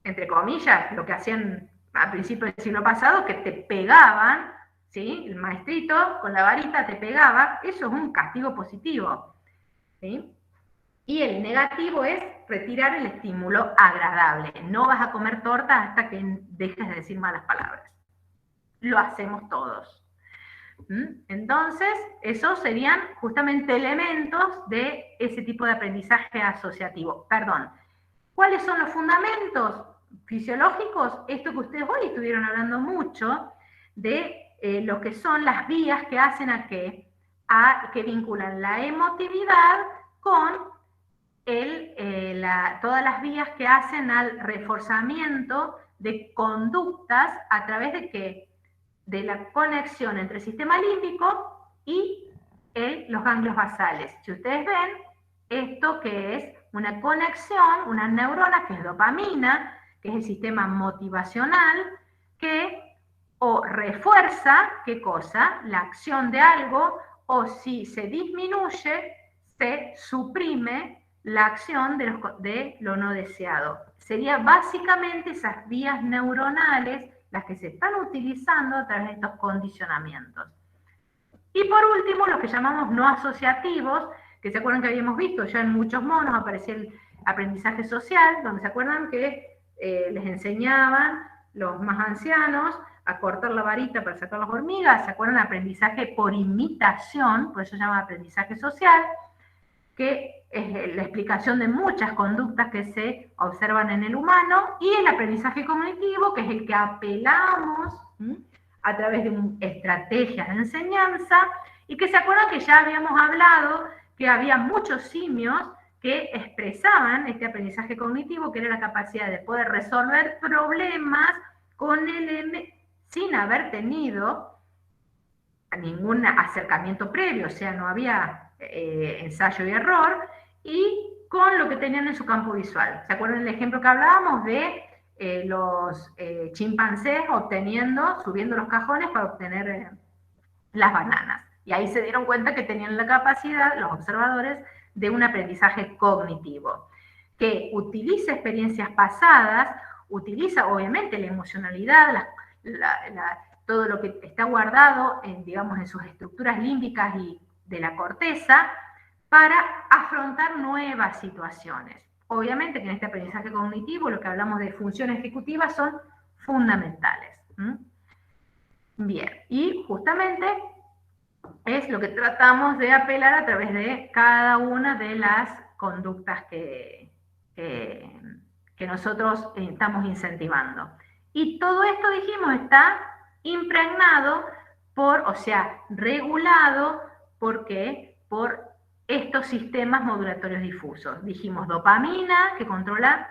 entre comillas, lo que hacían al principio del siglo pasado, que te pegaban, ¿sí? El maestrito con la varita te pegaba, eso es un castigo positivo, ¿sí? Y el negativo es retirar el estímulo agradable. No vas a comer torta hasta que dejes de decir malas palabras. Lo hacemos todos. Entonces, esos serían justamente elementos de ese tipo de aprendizaje asociativo. Perdón. ¿Cuáles son los fundamentos fisiológicos? Esto que ustedes hoy estuvieron hablando mucho de lo que son las vías que hacen que vinculan la emotividad con todas las vías que hacen al reforzamiento de conductas a través de ¿qué? De la conexión entre el sistema límbico y los ganglios basales. Si ustedes ven, esto que es una conexión, una neurona que es dopamina, que es el sistema motivacional, que o refuerza, ¿qué cosa? La acción de algo, o si se disminuye, se suprime la acción de lo no deseado. Sería básicamente esas vías neuronales las que se están utilizando a través de estos condicionamientos. Y por último, los que llamamos no asociativos, que se acuerdan que habíamos visto ya en muchos monos, aparecía el aprendizaje social, donde se acuerdan que les enseñaban los más ancianos a cortar la varita para sacar las hormigas, se acuerdan aprendizaje por imitación, por eso se llama aprendizaje social, que es la explicación de muchas conductas que se observan en el humano, y el aprendizaje cognitivo, que es el que apelamos a través de estrategias de enseñanza, y que se acuerdan que ya habíamos hablado que había muchos simios que expresaban este aprendizaje cognitivo, que era la capacidad de poder resolver problemas sin haber tenido ningún acercamiento previo, o sea, no había ensayo y error, y con lo que tenían en su campo visual. ¿Se acuerdan del ejemplo que hablábamos de los chimpancés subiendo los cajones para obtener las bananas? Y ahí se dieron cuenta que tenían la capacidad, los observadores, de un aprendizaje cognitivo, que utiliza experiencias pasadas, utiliza obviamente la emocionalidad, todo lo que está guardado digamos, en sus estructuras límbicas y de la corteza, para afrontar nuevas situaciones. Obviamente que en este aprendizaje cognitivo lo que hablamos de funciones ejecutivas son fundamentales. Bien, y justamente es lo que tratamos de apelar a través de cada una de las conductas que nosotros estamos incentivando. Y todo esto, dijimos, está impregnado regulado, ¿por qué? Por estos sistemas modulatorios difusos. Dijimos dopamina, que controla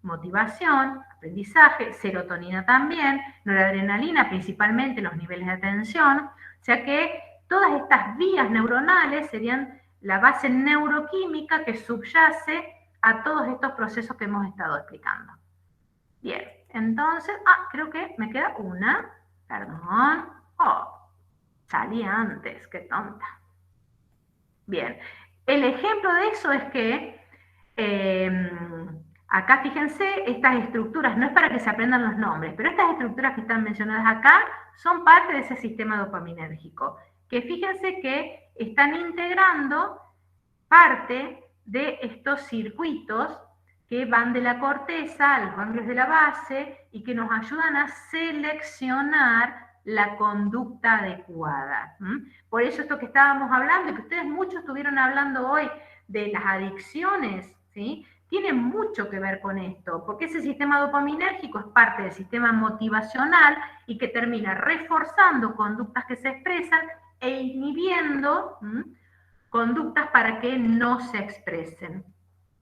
motivación, aprendizaje, serotonina también, noradrenalina principalmente, los niveles de atención, o sea que todas estas vías neuronales serían la base neuroquímica que subyace a todos estos procesos que hemos estado explicando. Bien, entonces, creo que me queda una, perdón, salí antes, qué tonta. Bien, el ejemplo de eso es que acá fíjense, estas estructuras, no es para que se aprendan los nombres, pero estas estructuras que están mencionadas acá son parte de ese sistema dopaminérgico, que fíjense que están integrando parte de estos circuitos que van de la corteza a los ganglios de la base y que nos ayudan a seleccionar la conducta adecuada. Por eso esto que estábamos hablando, y que ustedes muchos estuvieron hablando hoy de las adicciones, ¿sí? Tiene mucho que ver con esto, porque ese sistema dopaminérgico es parte del sistema motivacional y que termina reforzando conductas que se expresan e inhibiendo conductas para que no se expresen.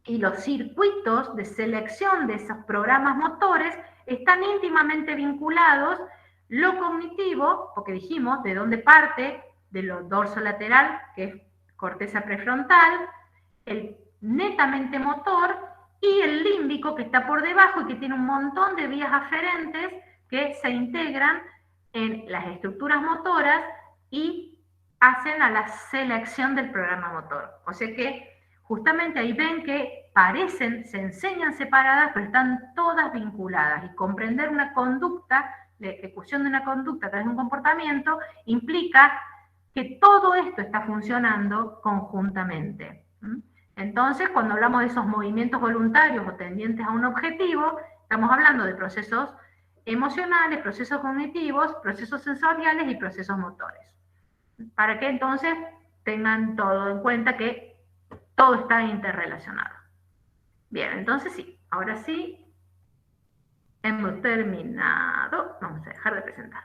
Y los circuitos de selección de esos programas motores están íntimamente vinculados lo cognitivo, porque dijimos de dónde parte, de lo dorsolateral, que es corteza prefrontal, el netamente motor y el límbico que está por debajo y que tiene un montón de vías aferentes que se integran en las estructuras motoras y hacen a la selección del programa motor. O sea que justamente ahí ven que parecen, se enseñan separadas, pero están todas vinculadas. Y comprender una conducta, la ejecución de una conducta a través de un comportamiento, implica que todo esto está funcionando conjuntamente. Entonces, cuando hablamos de esos movimientos voluntarios o tendientes a un objetivo, estamos hablando de procesos emocionales, procesos cognitivos, procesos sensoriales y procesos motores. Para que entonces tengan todo en cuenta que todo está interrelacionado. Bien, entonces sí, ahora sí hemos terminado. Vamos a dejar de presentar.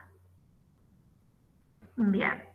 Bien.